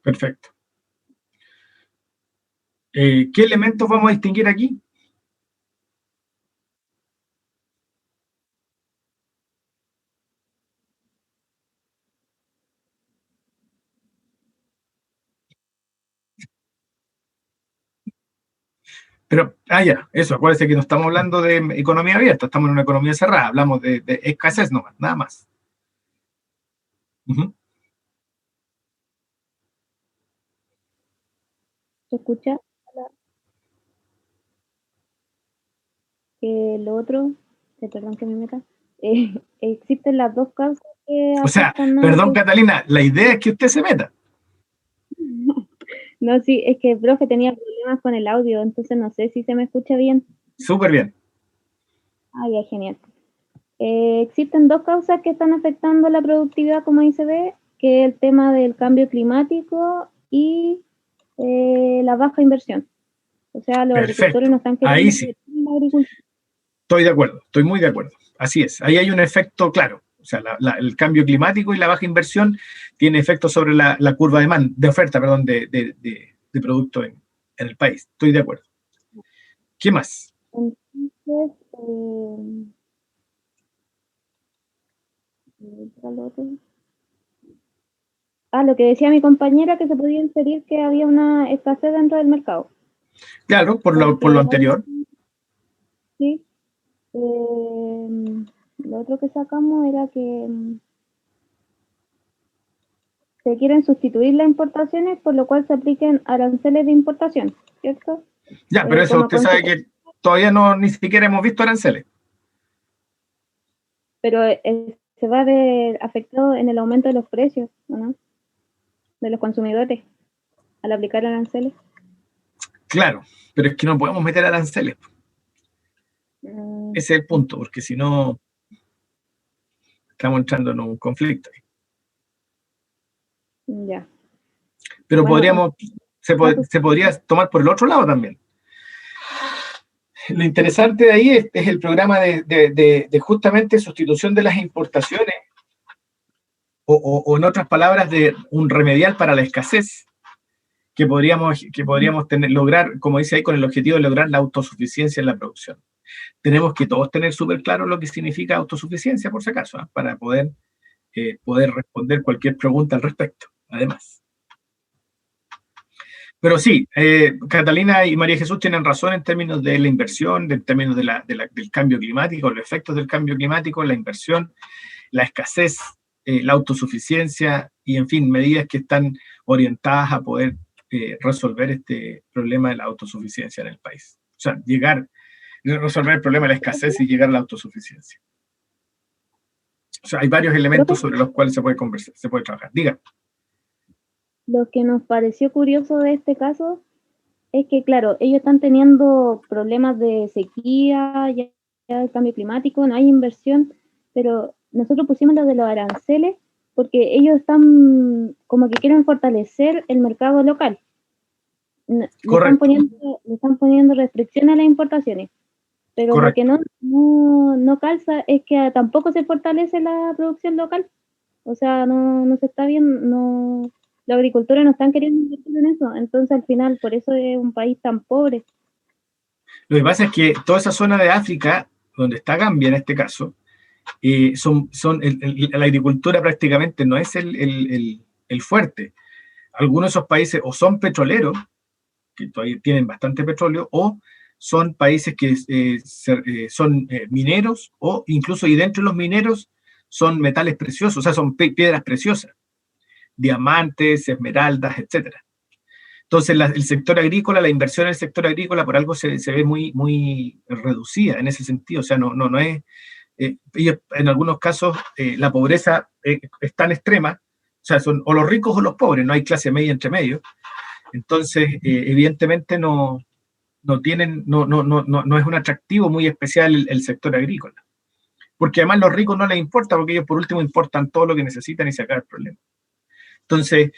A: Perfecto. ¿Qué elementos vamos a distinguir aquí? Pero, ya, eso, acuérdense que no estamos hablando de economía abierta, estamos en una economía cerrada, hablamos de escasez nomás, nada más.
F: ¿Se escucha? Lo otro, perdón que me meta, existen las dos causas que
A: O sea,
F: afectan a...
A: perdón Catalina, la idea es que usted se meta.
F: No, sí, es que, profe, tenía problemas con el audio, entonces no sé si se me escucha bien.
A: Súper bien.
F: Ah, ya, genial. Existen dos causas que están afectando la productividad, como ahí se ve, que es el tema del cambio climático y la baja inversión. O sea, los agricultores no están queriendo
A: ahí sí.
F: invertir en la agricultura.
A: Estoy de acuerdo, estoy muy de acuerdo. Así es, ahí hay un efecto claro. O sea, el cambio climático y la baja inversión tiene efecto sobre la curva de oferta, perdón, de producto en el país. Estoy de acuerdo. ¿Qué más?
F: Entonces, lo que decía mi compañera, que se podía inferir que había una escasez dentro del mercado.
A: Claro, por lo anterior.
F: Sí. Lo otro que sacamos era que se quieren sustituir las importaciones, por lo cual se apliquen aranceles de importación, ¿cierto?
A: Ya, pero eso usted sabe que todavía ni siquiera hemos visto aranceles.
F: Pero se va a ver afectado en el aumento de los precios, ¿no? De los consumidores, al aplicar aranceles.
A: Claro, pero es que no podemos meter aranceles. Ese es el punto, porque si no, estamos entrando en un conflicto.
F: Ya.
A: Pero bueno, se podría tomar por el otro lado también. Lo interesante de ahí es el programa de justamente sustitución de las importaciones, o en otras palabras, de un remedial para la escasez, que podríamos lograr, como dice ahí, con el objetivo de lograr la autosuficiencia en la producción. Tenemos que todos tener súper claro lo que significa autosuficiencia, por si acaso, para poder responder cualquier pregunta al respecto, además. Pero sí, Catalina y María Jesús tienen razón en términos de la inversión, en términos del cambio climático, los efectos del cambio climático, la inversión, la escasez, la autosuficiencia y, en fin, medidas que están orientadas a poder resolver este problema de la autosuficiencia en el país. O sea, resolver el problema de la escasez y llegar a la autosuficiencia. O sea, hay varios elementos sobre los cuales se puede conversar, se puede trabajar. Diga.
F: Lo que nos pareció curioso de este caso es que, claro, ellos están teniendo problemas de sequía, ya el cambio climático, no hay inversión, pero nosotros pusimos lo de los aranceles porque ellos están como que quieren fortalecer el mercado local. Le están poniendo restricciones a las importaciones, pero lo que no calza es que tampoco se fortalece la producción local. O sea, no se está viendo, los agricultores no están queriendo invertir en eso, entonces al final por eso es un país tan pobre.
A: Lo que pasa es que toda esa zona de África, donde está Gambia en este caso, la agricultura prácticamente no es el fuerte. Algunos de esos países o son petroleros, que todavía tienen bastante petróleo, o son países que son mineros, o incluso, y dentro de los mineros, son metales preciosos, o sea, son piedras preciosas, diamantes, esmeraldas, etc. Entonces, el sector agrícola, la inversión en el sector agrícola, por algo se ve muy, muy reducida en ese sentido. O sea, no es... en algunos casos, la pobreza es tan extrema, o sea, son o los ricos o los pobres, no hay clase media entre medio. Entonces, evidentemente no es un atractivo muy especial el sector agrícola. Porque además los ricos no les importa, porque ellos por último importan todo lo que necesitan y se acaba el problema. Entonces,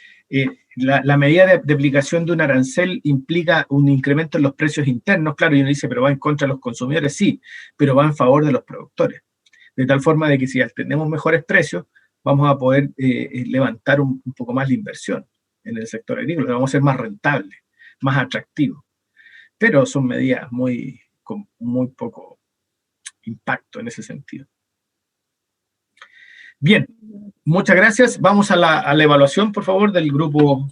A: la medida de aplicación de un arancel implica un incremento en los precios internos, claro, y uno dice, pero va en contra de los consumidores, sí, pero va en favor de los productores. De tal forma de que si tenemos mejores precios, vamos a poder levantar un poco más la inversión. en el sector agrícola, vamos a ser más rentables, más atractivos. Pero son medidas con muy poco impacto en ese sentido. Bien, muchas gracias. Vamos a la evaluación, por favor, del grupo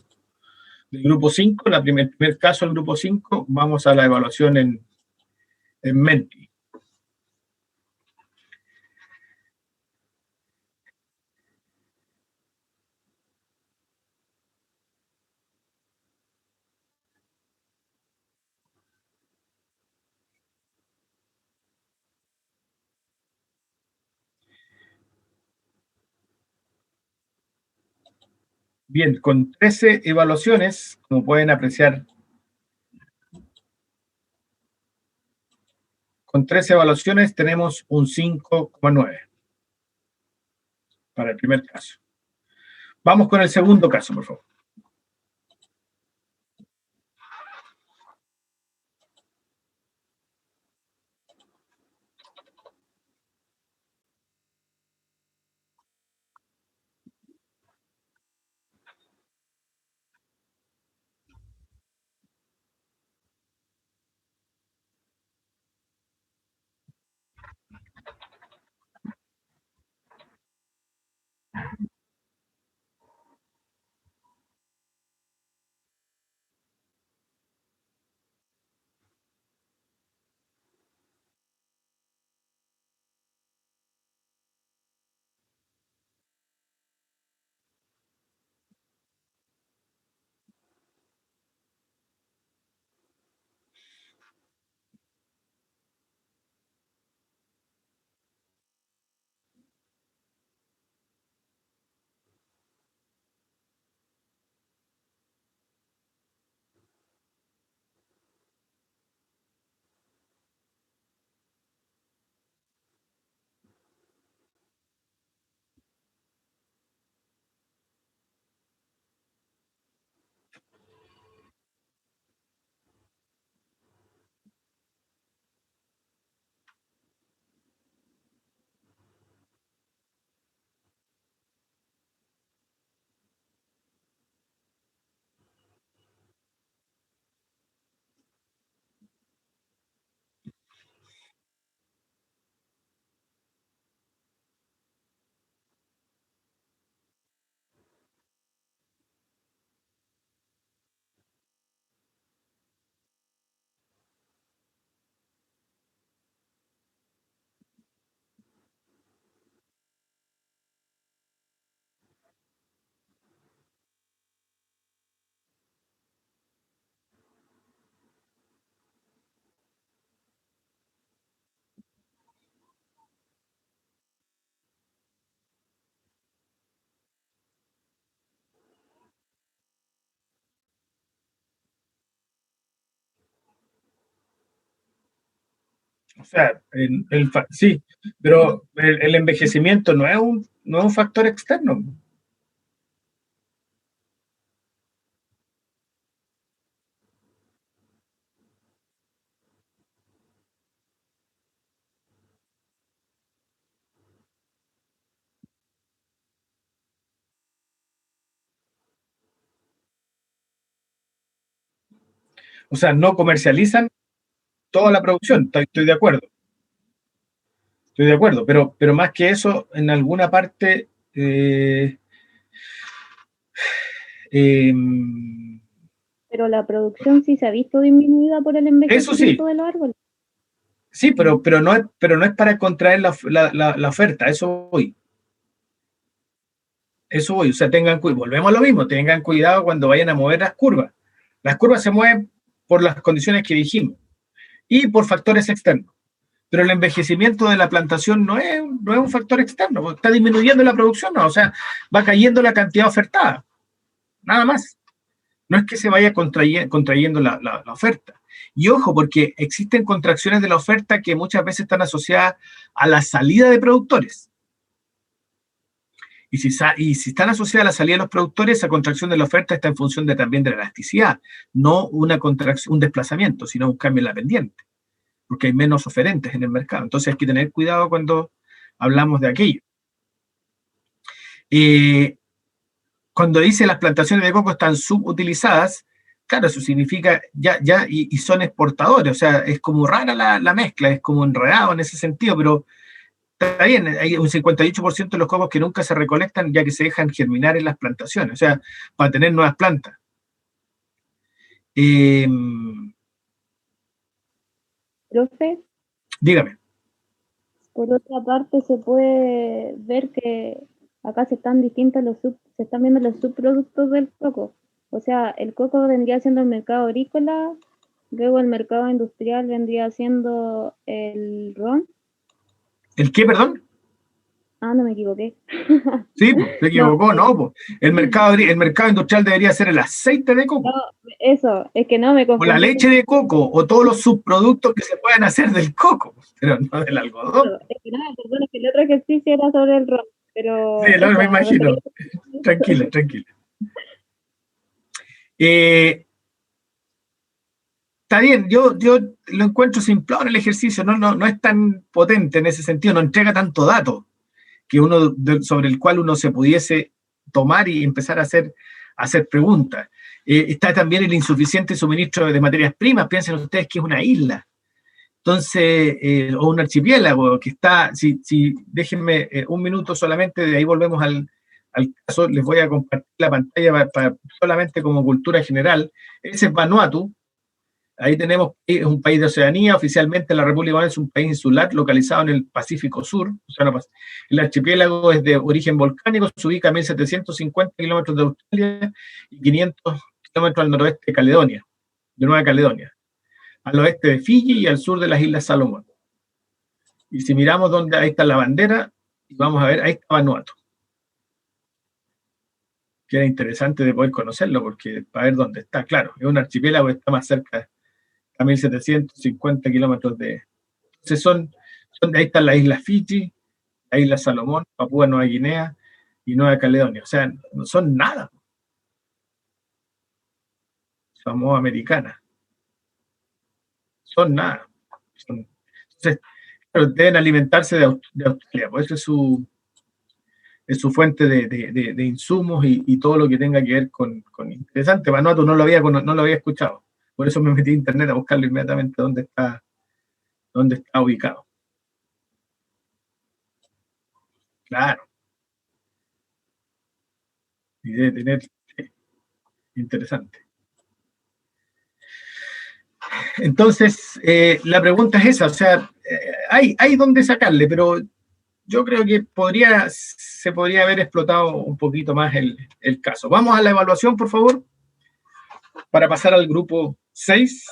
A: 5, el primer caso del grupo 5. Vamos a la evaluación en Menti. Bien, con 13 evaluaciones, como pueden apreciar, con 13 evaluaciones tenemos un 5,9 para el primer caso. Vamos con el segundo caso, por favor. O sea, sí, pero el envejecimiento no es un factor externo. O sea, no comercializan toda la producción, estoy de acuerdo. Estoy de acuerdo, pero más que eso, en alguna parte
F: pero la producción sí se ha visto disminuida por el envejecimiento de los árboles.
A: Sí, pero no es para contraer la oferta, eso voy. Eso voy, o sea, volvemos a lo mismo, tengan cuidado cuando vayan a mover las curvas. Las curvas se mueven por las condiciones que dijimos y por factores externos. Pero el envejecimiento de la plantación no es un factor externo, está disminuyendo la producción, no, o sea, va cayendo la cantidad ofertada, nada más. No es que se vaya contrayendo la oferta. Y ojo, porque existen contracciones de la oferta que muchas veces están asociadas a la salida de productores. Y si están asociadas a la salida de los productores, esa contracción de la oferta está en función también de la elasticidad, no un desplazamiento, sino un cambio en la pendiente, porque hay menos oferentes en el mercado. Entonces hay que tener cuidado cuando hablamos de aquello. cuando dice las plantaciones de coco están subutilizadas, claro, eso significa y son exportadores, o sea, es como rara la mezcla, es como enredado en ese sentido, pero está bien, hay un 58% de los cocos que nunca se recolectan ya que se dejan germinar en las plantaciones, o sea, para tener nuevas plantas.
F: Profe,
A: Dígame.
F: por otra parte se puede ver que acá se están viendo los subproductos del coco. O sea, el coco vendría siendo el mercado agrícola, luego el mercado industrial vendría siendo el ron.
A: ¿El qué, perdón?
F: Ah, no me equivoqué.
A: Sí, se equivocó, no. El mercado industrial debería ser el aceite de coco.
F: No, eso, es que no me confundí.
A: O la leche de coco, o todos los subproductos que se puedan hacer del coco, pero no del algodón.
F: Es que nada, perdón, es que el otro ejercicio era sobre el ron, pero...
A: Sí, me imagino. Tranquila. Está bien, yo lo encuentro simplón el ejercicio, no es tan potente en ese sentido, no entrega tanto dato que sobre el cual uno se pudiese tomar y empezar a hacer preguntas. Está también el insuficiente suministro de materias primas, piensen ustedes que es una isla, entonces, o un archipiélago que está, déjenme un minuto solamente, de ahí volvemos al caso, les voy a compartir la pantalla solamente como cultura general. Ese es Vanuatu. Ahí tenemos, es un país de Oceanía, oficialmente la República Vanuatu es un país insular localizado en el Pacífico Sur. O sea, el archipiélago es de origen volcánico, se ubica a 1.750 kilómetros de Australia y 500 kilómetros al noroeste de Nueva Caledonia, al oeste de Fiji y al sur de las Islas Salomón. Y si miramos donde ahí está la bandera, vamos a ver, ahí está Vanuatu. Que era interesante de poder conocerlo, porque para ver dónde está, claro, es un archipiélago que está más cerca a 1.750 kilómetros de... Entonces ahí están las islas Fiji, la isla Salomón, Papúa Nueva Guinea y Nueva Caledonia. O sea, no son nada. Samoa Americana. Son nada. Entonces, claro, deben alimentarse de Australia, por eso es su fuente de insumos y todo lo que tenga que ver con interesante. Vanuatu no lo había escuchado. Por eso me metí a internet a buscarlo inmediatamente dónde está ubicado. Claro. Y debe tener... interesante. Entonces, la pregunta es esa, o sea, hay dónde sacarle, pero yo creo que se podría haber explotado un poquito más el caso. Vamos a la evaluación, por favor, para pasar al grupo 6.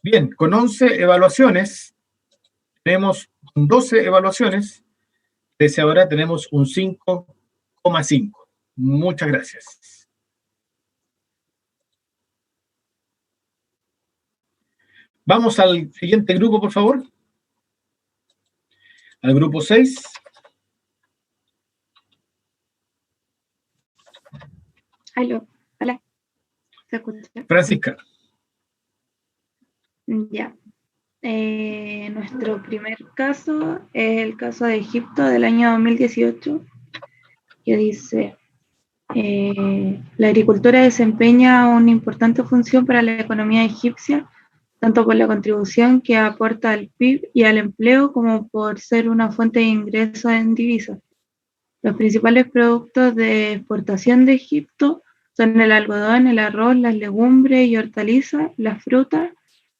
A: Bien, con 11 evaluaciones, tenemos 12 evaluaciones, desde ahora tenemos un 5,5. Muchas gracias. Vamos al siguiente grupo, por favor. Al grupo 6.
I: Aló, hola. ¿Se escucha?
A: Francisca.
I: Ya. Nuestro primer caso es el caso de Egipto del año 2018, que dice, la agricultura desempeña una importante función para la economía egipcia, tanto por la contribución que aporta al PIB y al empleo, como por ser una fuente de ingresos en divisas. Los principales productos de exportación de Egipto son el algodón, el arroz, las legumbres y hortalizas, las frutas,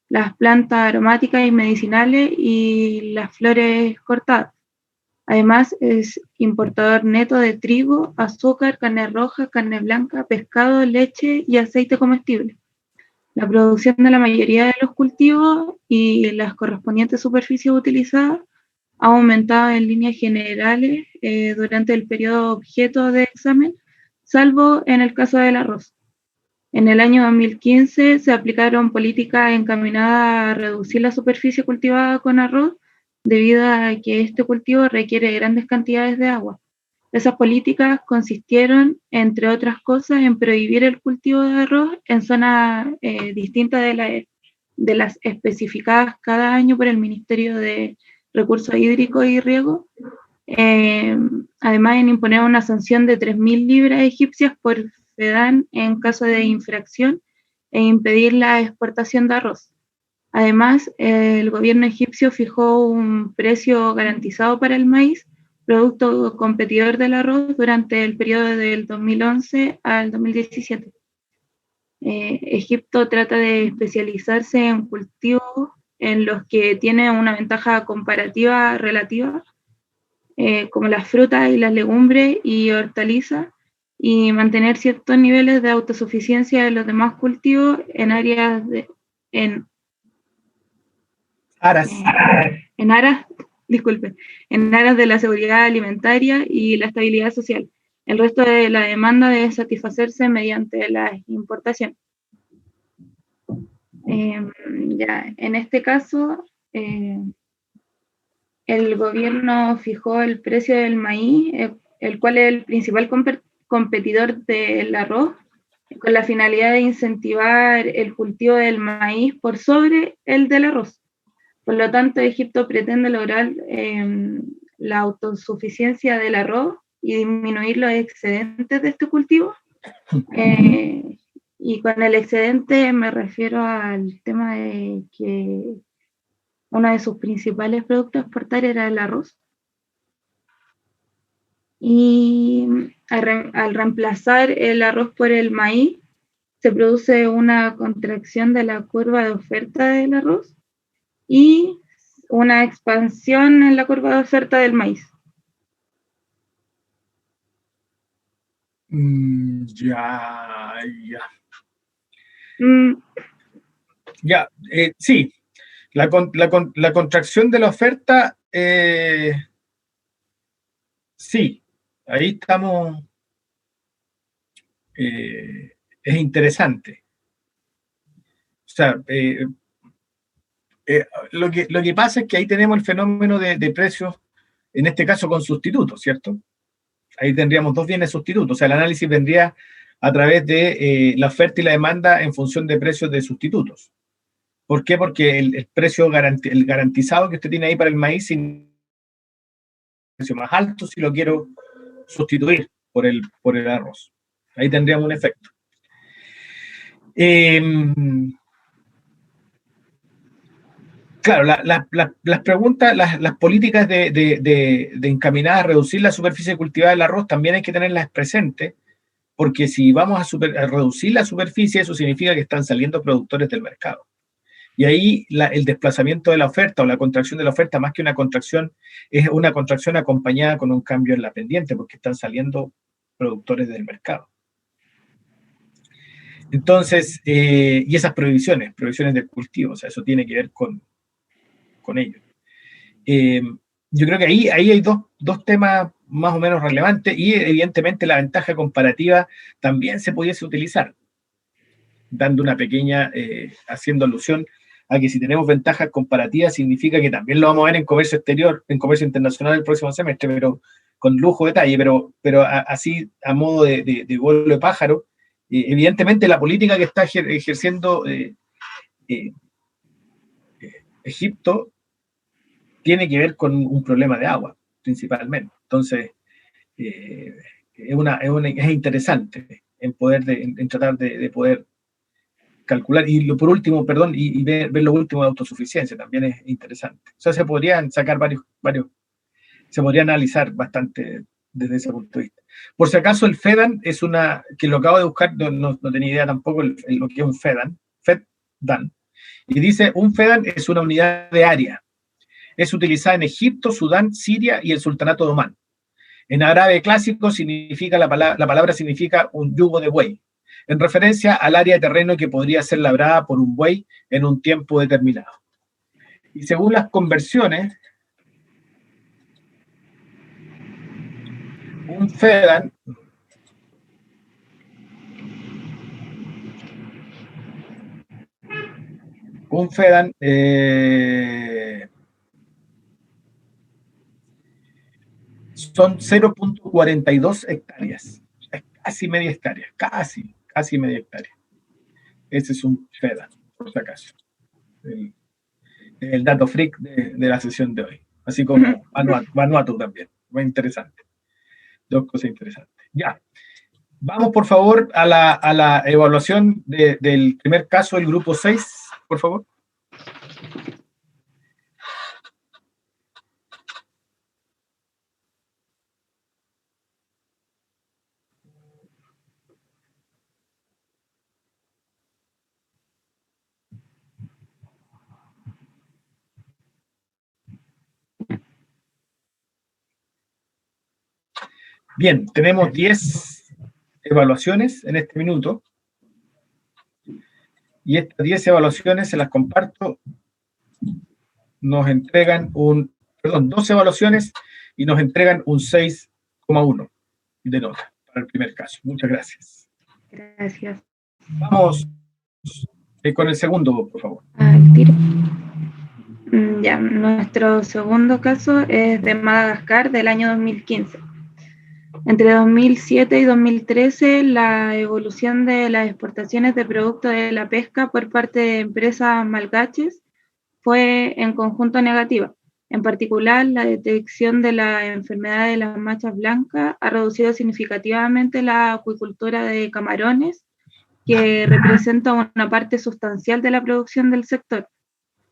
I: las plantas aromáticas y medicinales y las flores cortadas. Además, es importador neto de trigo, azúcar, carne roja, carne blanca, pescado, leche y aceite comestible. La producción de la mayoría de los cultivos y las correspondientes superficies utilizadas ha aumentado en líneas generales durante el periodo objeto de examen, salvo en el caso del arroz. En el año 2015 se aplicaron políticas encaminadas a reducir la superficie cultivada con arroz debido a que este cultivo requiere grandes cantidades de agua. Esas políticas consistieron, entre otras cosas, en prohibir el cultivo de arroz en zonas distintas de las especificadas cada año por el Ministerio de Recursos Hídricos y Riego. Además, en imponer una sanción de 3.000 libras egipcias por FEDAN en caso de infracción e impedir la exportación de arroz. Además, el gobierno egipcio fijó un precio garantizado para el maíz, producto competidor del arroz, durante el periodo del 2011 al 2017. Egipto trata de especializarse en cultivos en los que tiene una ventaja comparativa relativa, como las frutas y las legumbres y hortalizas, y mantener ciertos niveles de autosuficiencia de los demás cultivos en áreas en aras de la seguridad alimentaria y la estabilidad social. El resto de la demanda debe satisfacerse mediante la importación. En este caso, el gobierno fijó el precio del maíz, el cual es el principal competidor del arroz, con la finalidad de incentivar el cultivo del maíz por sobre el del arroz. Por lo tanto, Egipto pretende lograr la autosuficiencia del arroz y disminuir los excedentes de este cultivo. Y con el excedente me refiero al tema de que uno de sus principales productos a exportar era el arroz. Y al reemplazar el arroz por el maíz, se produce una contracción de la curva de oferta del arroz y una expansión en la curva de oferta del maíz.
A: Sí, la contracción de la oferta, sí, ahí estamos, es interesante. O sea, lo que pasa es que ahí tenemos el fenómeno de precios, en este caso con sustitutos, ¿cierto? Ahí tendríamos dos bienes sustitutos. O sea, el análisis vendría a través de la oferta y la demanda en función de precios de sustitutos. ¿Por qué? Porque el precio el garantizado que usted tiene ahí para el maíz es un precio más alto si lo quiero sustituir por el arroz. Ahí tendríamos un efecto. Claro, las preguntas, las políticas de encaminadas a reducir la superficie cultivada del arroz también hay que tenerlas presentes, porque si vamos a reducir la superficie, eso significa que están saliendo productores del mercado. Y ahí el desplazamiento de la oferta o la contracción de la oferta, más que una contracción, es una contracción acompañada con un cambio en la pendiente, porque están saliendo productores del mercado. Entonces, y esas prohibiciones del cultivo, o sea, eso tiene que ver con ello. Yo creo que ahí hay dos temas más o menos relevantes, y evidentemente la ventaja comparativa también se pudiese utilizar, dando una pequeña, haciendo alusión a que si tenemos ventajas comparativas significa que también lo vamos a ver en comercio exterior, en comercio internacional el próximo semestre, pero con lujo de detalle, pero así a modo de vuelo de pájaro. Evidentemente la política que está ejerciendo Egipto tiene que ver con un problema de agua, principalmente. Entonces, es interesante en tratar de poder calcular, y por último, perdón, y ver lo último de autosuficiencia, también es interesante. O sea, se podrían sacar varios, se podría analizar bastante desde ese punto de vista. Por si acaso, el FEDAN es que lo acabo de buscar, no tenía idea tampoco lo que es un FEDAN, y dice, un FEDAN es una unidad de área. Es utilizada en Egipto, Sudán, Siria y el Sultanato de Omán. En árabe clásico significa la palabra significa un yugo de buey, en referencia al área de terreno que podría ser labrada por un buey en un tiempo determinado. Y según las conversiones, un FEDAN son 0.42 hectáreas. Es casi media hectárea, casi media hectárea. Ese es un FEDA, por si acaso. El dato freak de la sesión de hoy. Así como Vanuatu también. Muy interesante. Dos cosas interesantes. Ya. Vamos, por favor, a la evaluación del primer caso, el grupo 6, por favor. Bien, tenemos 10 evaluaciones en este minuto. Y estas 10 evaluaciones se las comparto. Nos entregan 2 evaluaciones y nos entregan un 6,1 de nota para el primer caso. Muchas gracias.
I: Gracias.
A: Vamos con el segundo, por favor.
I: Al tiro. Ya, nuestro segundo caso es de Madagascar del año 2015. Entre 2007 y 2013, la evolución de las exportaciones de productos de la pesca por parte de empresas malgaches fue en conjunto negativa. En particular, la detección de la enfermedad de las manchas blancas ha reducido significativamente la acuicultura de camarones, que representa una parte sustancial de la producción del sector.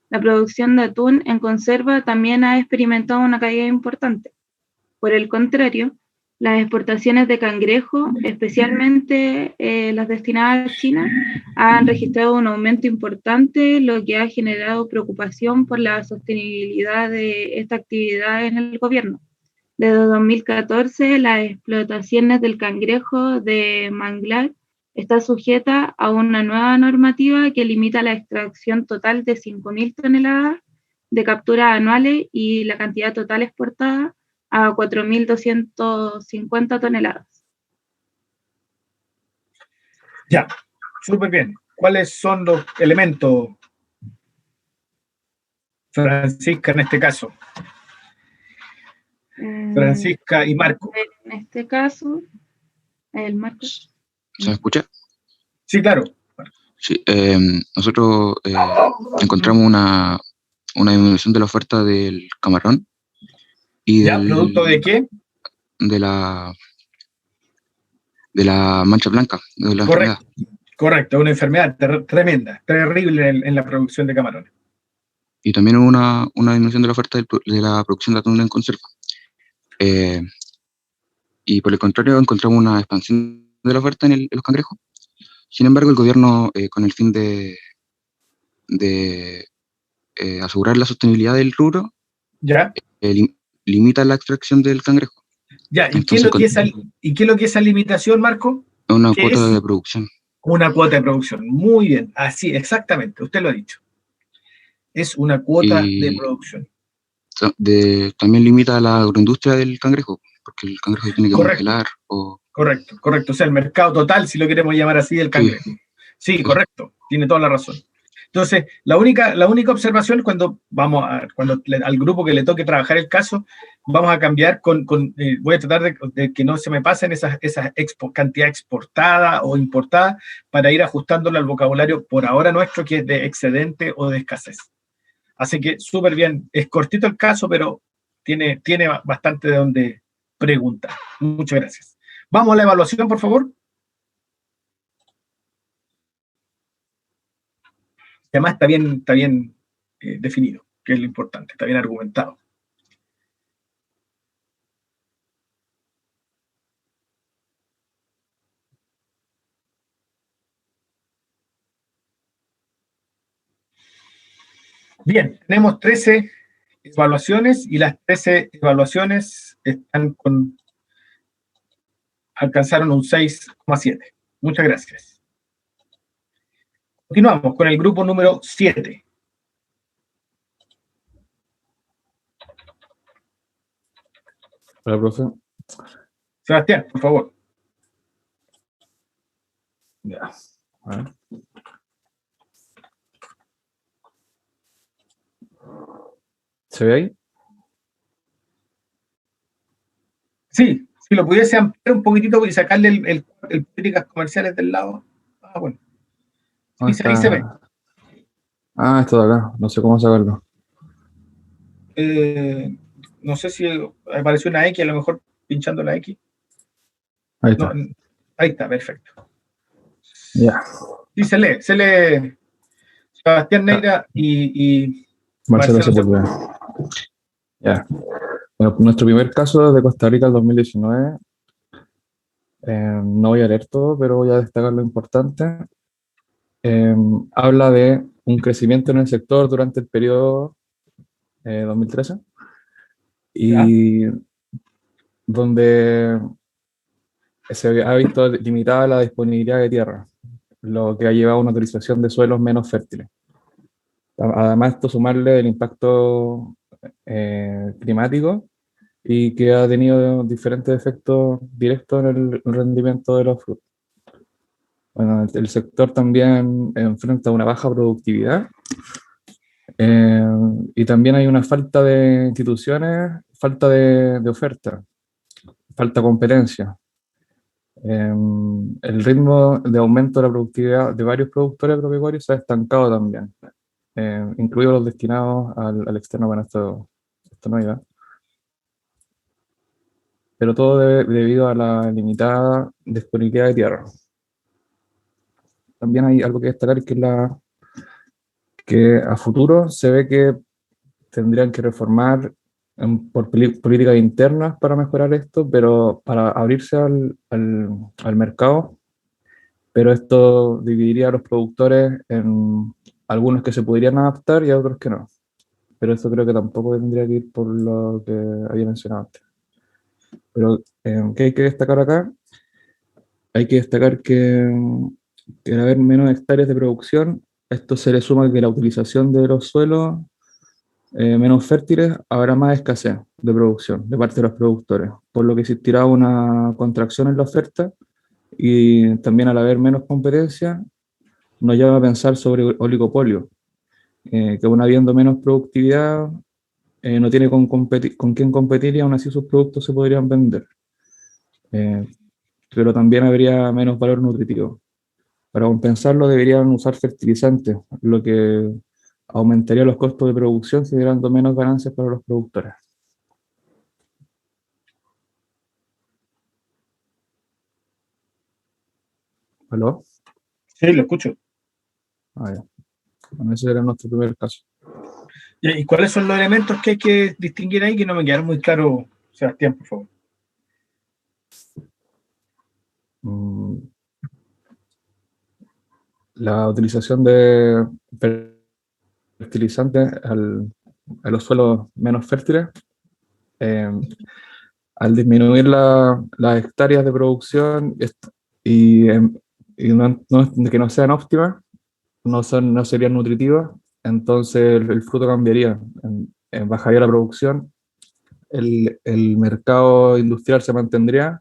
I: La producción de atún en conserva también ha experimentado una caída importante. Por el contrario, las exportaciones de cangrejo, especialmente las destinadas a China, han registrado un aumento importante, lo que ha generado preocupación por la sostenibilidad de esta actividad en el gobierno. Desde 2014, las explotaciones del cangrejo de manglar está sujeta a una nueva normativa que limita la extracción total de 5.000 toneladas de capturas anuales y la cantidad total exportada a 4.250 toneladas.
A: Ya, súper bien. ¿Cuáles son los elementos, Francisca, en este caso? Francisca y Marco.
I: En este caso, el Marco.
J: ¿Se me escucha?
A: Sí, claro.
J: Sí, nosotros encontramos una disminución de la oferta del camarón. Y
A: ¿Ya? ¿Producto de qué?
J: De la mancha blanca, de la enfermedad.
A: Correcto, una enfermedad tremenda, terrible en la producción de camarones.
J: Y también hubo una disminución de la oferta de la producción de atún en conserva. Y por el contrario, encontramos una expansión de la oferta en los cangrejos. Sin embargo, el gobierno, con el fin de asegurar la sostenibilidad del rubro,
A: ¿ya?
J: Limita la extracción del cangrejo.
A: Ya, ¿y qué es lo que es esa limitación, Marco?
J: Una cuota de producción.
A: Una cuota de producción, muy bien, así, exactamente, usted lo ha dicho. Es una cuota de producción.
J: También limita la agroindustria del cangrejo, porque el cangrejo se tiene que congelar.
A: Correcto, o sea, el mercado total, si lo queremos llamar así, del cangrejo. Sí, correcto, tiene toda la razón. Entonces, la única observación cuando al grupo que le toque trabajar el caso, vamos a cambiar voy a tratar de que no se me pasen esas cantidad exportada o importada para ir ajustándolo al vocabulario por ahora nuestro, que es de excedente o de escasez. Así que súper bien, es cortito el caso, pero tiene bastante de donde preguntar. Muchas gracias. Vamos a la evaluación, por favor. Además está bien definido, que es lo importante, está bien argumentado. Bien, tenemos 13 evaluaciones y las 13 evaluaciones alcanzaron un 6,7. Muchas gracias. Continuamos con el grupo número 7.
D: Hola, profe.
A: Sebastián, por favor.
D: Ya. A ver. ¿Se ve ahí?
A: Sí, si lo pudiese ampliar un poquitito y sacarle el políticas comerciales del lado. Ah, bueno.
D: ¿Dónde
A: Sí, ahí se ve.
D: está? Ah, esto de acá. No sé cómo sacarlo.
A: No sé si apareció una X, a lo mejor pinchando la X.
D: Ahí
A: No,
D: está.
A: ahí está, perfecto.
D: Ya.
A: Sí, se lee. Sebastián Neira y
D: Marcelo
A: Marcelo
D: Sepúlveda.
A: Sepúlveda.
D: Ya. Bueno, nuestro primer caso es de Costa Rica del 2019. No voy a leer todo, pero voy a destacar lo importante. Habla de un crecimiento en el sector durante el periodo 2013
A: ¿Ya?
D: y donde se ha visto limitada la disponibilidad de tierra, lo que ha llevado a una utilización de suelos menos fértiles. Además, esto sumarle el impacto climático y que ha tenido diferentes efectos directos en el rendimiento de los frutos. Bueno, el sector también enfrenta una baja productividad y también hay una falta de instituciones, falta de oferta, falta de competencia. El ritmo de aumento de la productividad de varios productores agropecuarios se ha estancado también, incluidos los destinados al externo. Bueno, esto no iba. Pero todo debido a la limitada disponibilidad de tierra. También hay algo que destacar, que a futuro se ve que tendrían que reformar por políticas internas para mejorar esto, pero para abrirse al mercado, pero esto dividiría a los productores en algunos que se podrían adaptar y a otros que no. Pero esto creo que tampoco tendría que ir por lo que había mencionado antes. Pero, ¿qué hay que destacar acá? Hay que destacar que al haber menos hectáreas de producción, esto se le suma que la utilización de los suelos menos fértiles, habrá más escasez de producción de parte de los productores, por lo que existirá una contracción en la oferta y también al haber menos competencia, nos lleva a pensar sobre oligopolio, que aún habiendo menos productividad, no tiene con quién competir y aún así sus productos se podrían vender. Pero también habría menos valor nutritivo. Para compensarlo deberían usar fertilizantes, lo que aumentaría los costos de producción, generando menos ganancias para los productores. ¿Aló?
A: Sí, lo escucho.
D: Ah, ya. Bueno, ese era nuestro primer caso.
A: ¿Y cuáles son los elementos que hay que distinguir ahí que no me quedaron muy claros, Sebastián, por favor?
D: La utilización de fertilizantes a los suelos menos fértiles, al disminuir las hectáreas de producción y que no sean óptimas, no serían nutritivas, entonces el fruto cambiaría, bajaría la producción, el mercado industrial se mantendría,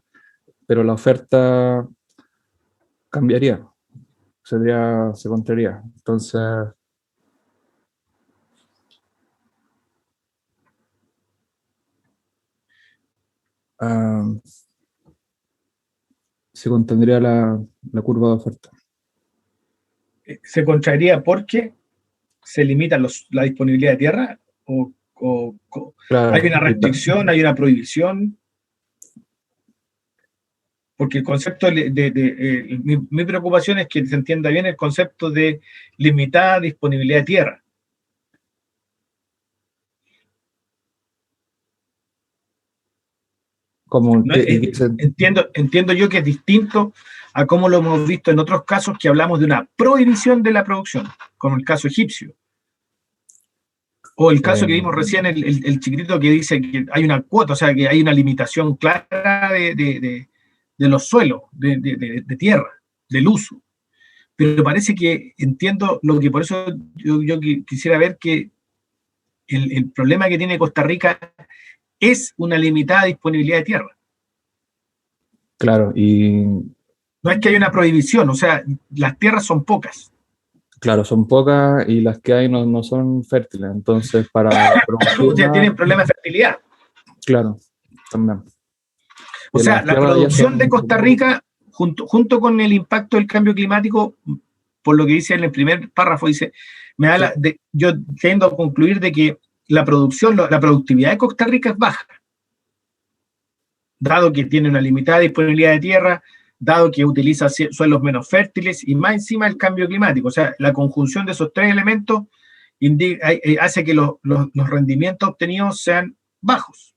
D: pero la oferta cambiaría, se contraría. Entonces, se contendría la curva de oferta.
A: ¿Se contraería porque se limita la disponibilidad de tierra?
D: Claro,
A: ¿Hay una restricción, hay una prohibición? Porque el concepto mi preocupación es que se entienda bien el concepto de limitada disponibilidad de tierra.
D: como
A: ¿No?
D: que
A: Entiendo yo que es distinto a cómo lo hemos visto en otros casos que hablamos de una prohibición de la producción, como el caso egipcio. O el caso que vimos recién, el chiquitito que dice que hay una cuota, o sea, que hay una limitación clara de los suelos, de tierra, del uso. Pero parece que entiendo lo que por eso yo quisiera ver que el problema que tiene Costa Rica es una limitada disponibilidad de tierra.
D: Claro, y
A: No es que haya una prohibición, o sea, las tierras son pocas.
D: claro, son pocas y las que hay no son fértiles, entonces para
A: O sea, tienen problemas de fertilidad.
D: claro, también.
A: O
D: Que
A: sea,
D: las
A: la
D: tierras ya
A: producción
D: son-
A: de Costa Rica, junto con el impacto del cambio climático, por lo que dice en el primer párrafo, dice, yo tiendo a concluir de que la productividad de Costa Rica es baja, dado que tiene una limitada disponibilidad de tierra, dado que utiliza suelos menos fértiles y más encima el cambio climático. O sea, la conjunción de esos tres elementos hace que los rendimientos obtenidos sean bajos.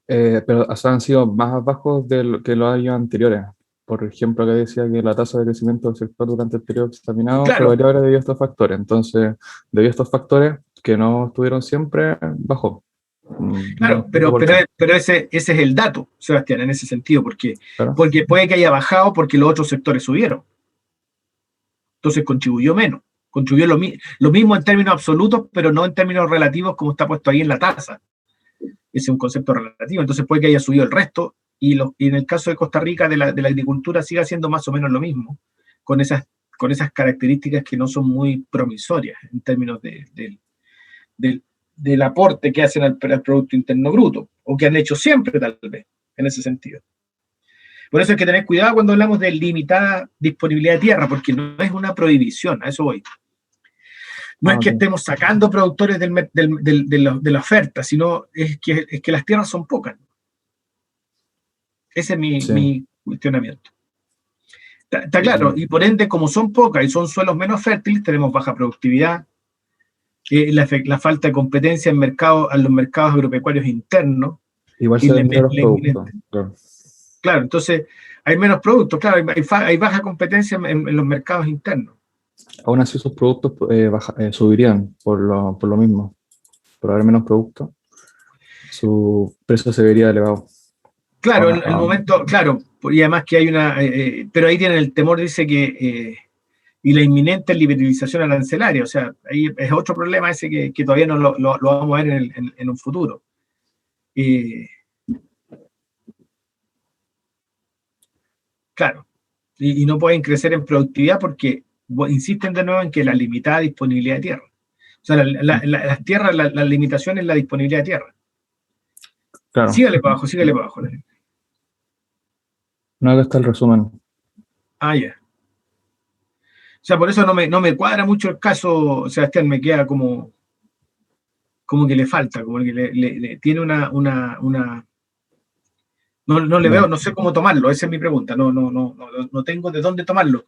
D: pero han sido más bajos que los años anteriores. Por ejemplo, que decía que la tasa de crecimiento del sector durante el periodo examinado
A: Claro.
D: fue variable debido a estos factores. Entonces, debido a estos factores que no estuvieron siempre, bajó.
A: Claro, pero ese es el dato, Sebastián, en ese sentido, porque puede que haya bajado porque los otros sectores subieron. Entonces contribuyó menos. Contribuyó lo mismo en términos absolutos, pero no en términos relativos como está puesto ahí en la tasa. Ese es un concepto relativo. Entonces puede que haya subido el resto y en el caso de Costa Rica, de la agricultura, siga siendo más o menos lo mismo, con esas características que no son muy promisorias en términos del aporte que hacen al Producto Interno Bruto, o que han hecho siempre, tal vez, en ese sentido. Por eso hay que tener cuidado cuando hablamos de limitada disponibilidad de tierra, porque no es una prohibición, a eso voy. No es que estemos sacando productores de la oferta, sino es que las tierras son pocas. Ese es mi cuestionamiento. Está claro, y por ende, como son pocas y son suelos menos fértiles, tenemos baja productividad, la falta de competencia en los mercados agropecuarios internos.
D: Igual se venden los productos.
A: Claro, entonces hay menos productos, claro, hay baja competencia en los mercados internos.
D: Aún así, sus productos subirían por lo mismo. Por haber menos productos, su precio se vería elevado.
A: Claro, en el momento, claro, y además que hay pero ahí tienen el temor, dice que, y la inminente liberalización arancelaria, o sea, ahí es otro problema ese que todavía no lo vamos a ver en un futuro. Claro, y no pueden crecer en productividad porque insisten de nuevo en que la limitada disponibilidad de tierra. O sea, las tierras, la limitación es la disponibilidad de tierra.
D: Claro.
A: Sígale para abajo.
D: No, acá está el resumen.
A: Ah, ya. O sea, por eso no me cuadra mucho el caso, Sebastián, me queda como que le falta, como que le tiene una no le veo, no sé cómo tomarlo, esa es mi pregunta, no tengo de dónde tomarlo.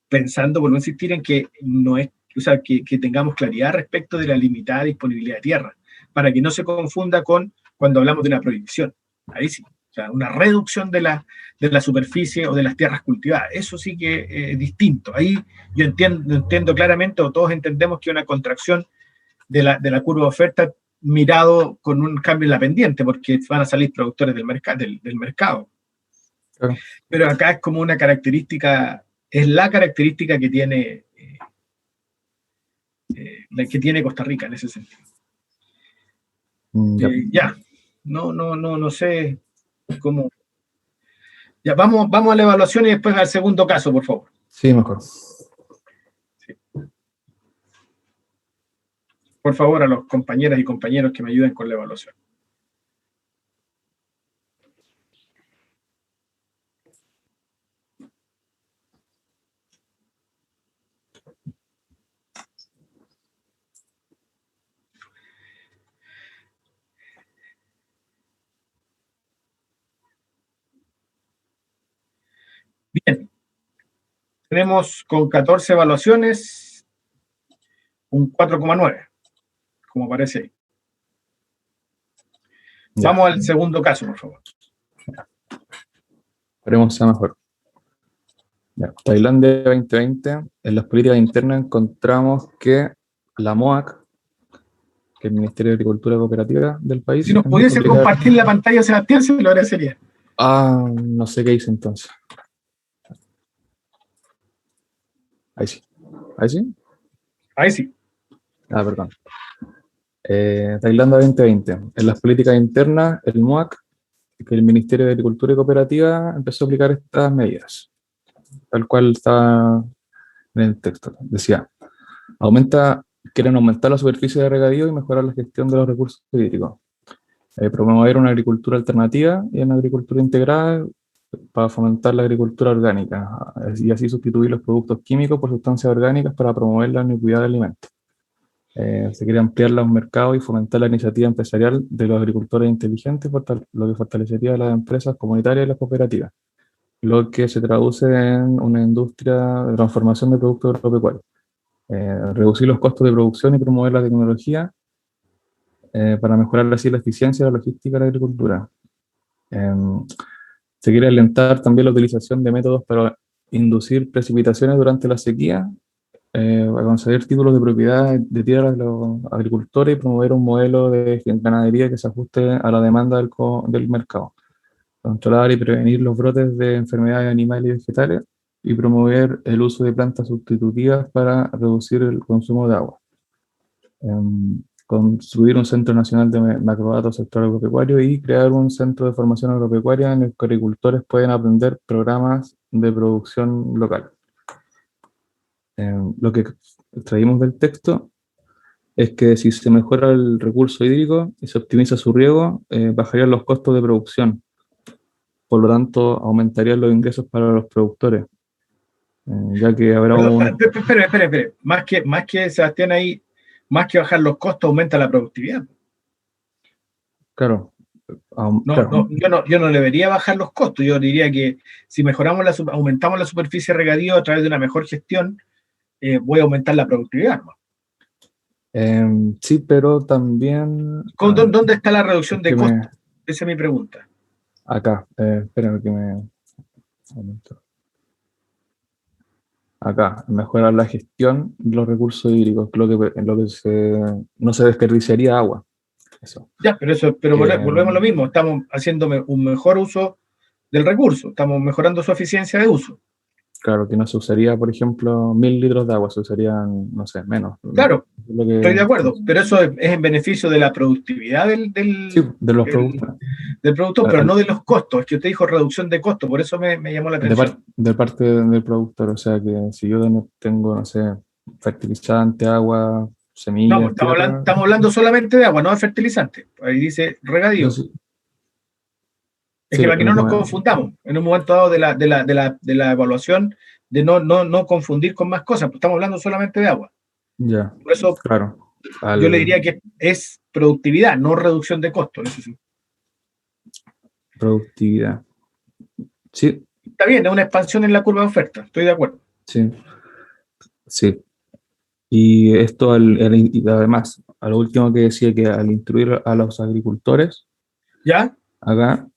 A: Pensando, por no insistir en que no es, o sea, que tengamos claridad respecto de la limitada disponibilidad de tierra, para que no se confunda con cuando hablamos de una prohibición. Ahí sí, o sea, una reducción de la superficie o de las tierras cultivadas. Eso sí que es distinto. Ahí yo entiendo claramente, o todos entendemos que una contracción de la curva de oferta mirado con un cambio en la pendiente, porque van a salir productores del mercado.
D: Claro.
A: Pero acá es como una característica, es la característica que tiene Costa Rica en ese sentido. No sé cómo. Ya, vamos a la evaluación y después al segundo caso, por favor.
D: Sí, mejor.
A: Sí. Por favor, a los compañeras y compañeros que me ayuden con la evaluación. Bien, tenemos con 14 evaluaciones un 4,9, como aparece ahí.
D: Ya.
A: Vamos al segundo caso, por favor.
D: Esperemos que sea mejor. Ya. Tailandia 2020, en las políticas internas encontramos que la MOAC, que es el Ministerio de Agricultura Cooperativa del país...
A: Si nos pudiese compartir la pantalla, Sebastián, se lo agradecería.
D: No sé qué hice entonces. Ahí sí. ¿Ahí sí?
A: Ahí sí.
D: Perdón. Tailandia 2020. En las políticas internas, el MOAC, que el Ministerio de Agricultura y Cooperativa, empezó a aplicar estas medidas. Tal cual está en el texto. Decía, quieren aumentar la superficie de regadío y mejorar la gestión de los recursos hídricos. Promover una agricultura alternativa y una agricultura integrada para fomentar la agricultura orgánica y así sustituir los productos químicos por sustancias orgánicas para promover la inocuidad de alimentos. Se quiere ampliar los mercados y fomentar la iniciativa empresarial de los agricultores inteligentes, lo que fortalecería a las empresas comunitarias y las cooperativas, lo que se traduce en una industria de transformación de productos agropecuarios. Reducir los costos de producción y promover la tecnología para mejorar así la eficiencia de la logística de la agricultura. Se quiere alentar también la utilización de métodos para inducir precipitaciones durante la sequía, a conceder títulos de propiedad de tierras a los agricultores y promover un modelo de ganadería que se ajuste a la demanda del mercado. Controlar y prevenir los brotes de enfermedades animales y vegetales y promover el uso de plantas sustitutivas para reducir el consumo de agua. Construir un centro nacional de macrodatos sector agropecuario y crear un centro de formación agropecuaria en el que agricultores pueden aprender programas de producción local. Lo que extraímos del texto es que si se mejora el recurso hídrico y se optimiza su riego, bajarían los costos de producción. Por lo tanto, aumentarían los ingresos para los productores, ya que habrá
A: Espera. Más que Sebastián ahí, más que bajar los costos, aumenta la productividad.
D: Claro.
A: Claro. Yo no debería bajar los costos. Yo diría que si aumentamos la superficie de regadío a través de una mejor gestión, voy a aumentar la productividad, ¿no?
D: Sí, pero también...
A: ¿Dónde está la reducción de costos? Esa es mi pregunta.
D: Acá, espérame que me... Acá, mejorar la gestión de los recursos hídricos, en lo que no se desperdiciaría agua. Eso.
A: Ya, pero volvemos a lo mismo, estamos haciendo un mejor uso del recurso, estamos mejorando su eficiencia de uso.
D: Claro, que no se usaría, por ejemplo, 1000 litros de agua, se usarían, no sé, menos.
A: Claro, estoy de acuerdo, pero eso es en beneficio de la productividad
D: sí, de los productos.
A: Del productor, pero no de los costos. Es que usted dijo reducción de costos, por eso me llamó la atención.
D: De parte del productor, o sea que si yo tengo, no sé, fertilizante, agua, semillas...
A: No, estamos hablando solamente de agua, no de fertilizante. Ahí dice regadío.
D: Sí.
A: Es que para que no nos confundamos, en un momento dado de la evaluación, de no confundir con más cosas, pues estamos hablando solamente de agua.
D: Ya,
A: por eso,
D: claro.
A: Yo le diría que es productividad, no reducción de costos. Eso sí.
D: Productividad. Sí.
A: Está bien, es una expansión en la curva de oferta, estoy de acuerdo.
D: Sí. Sí. Y esto, además, a lo último que decía, que al instruir a los agricultores,
A: ¿ya?
D: Acá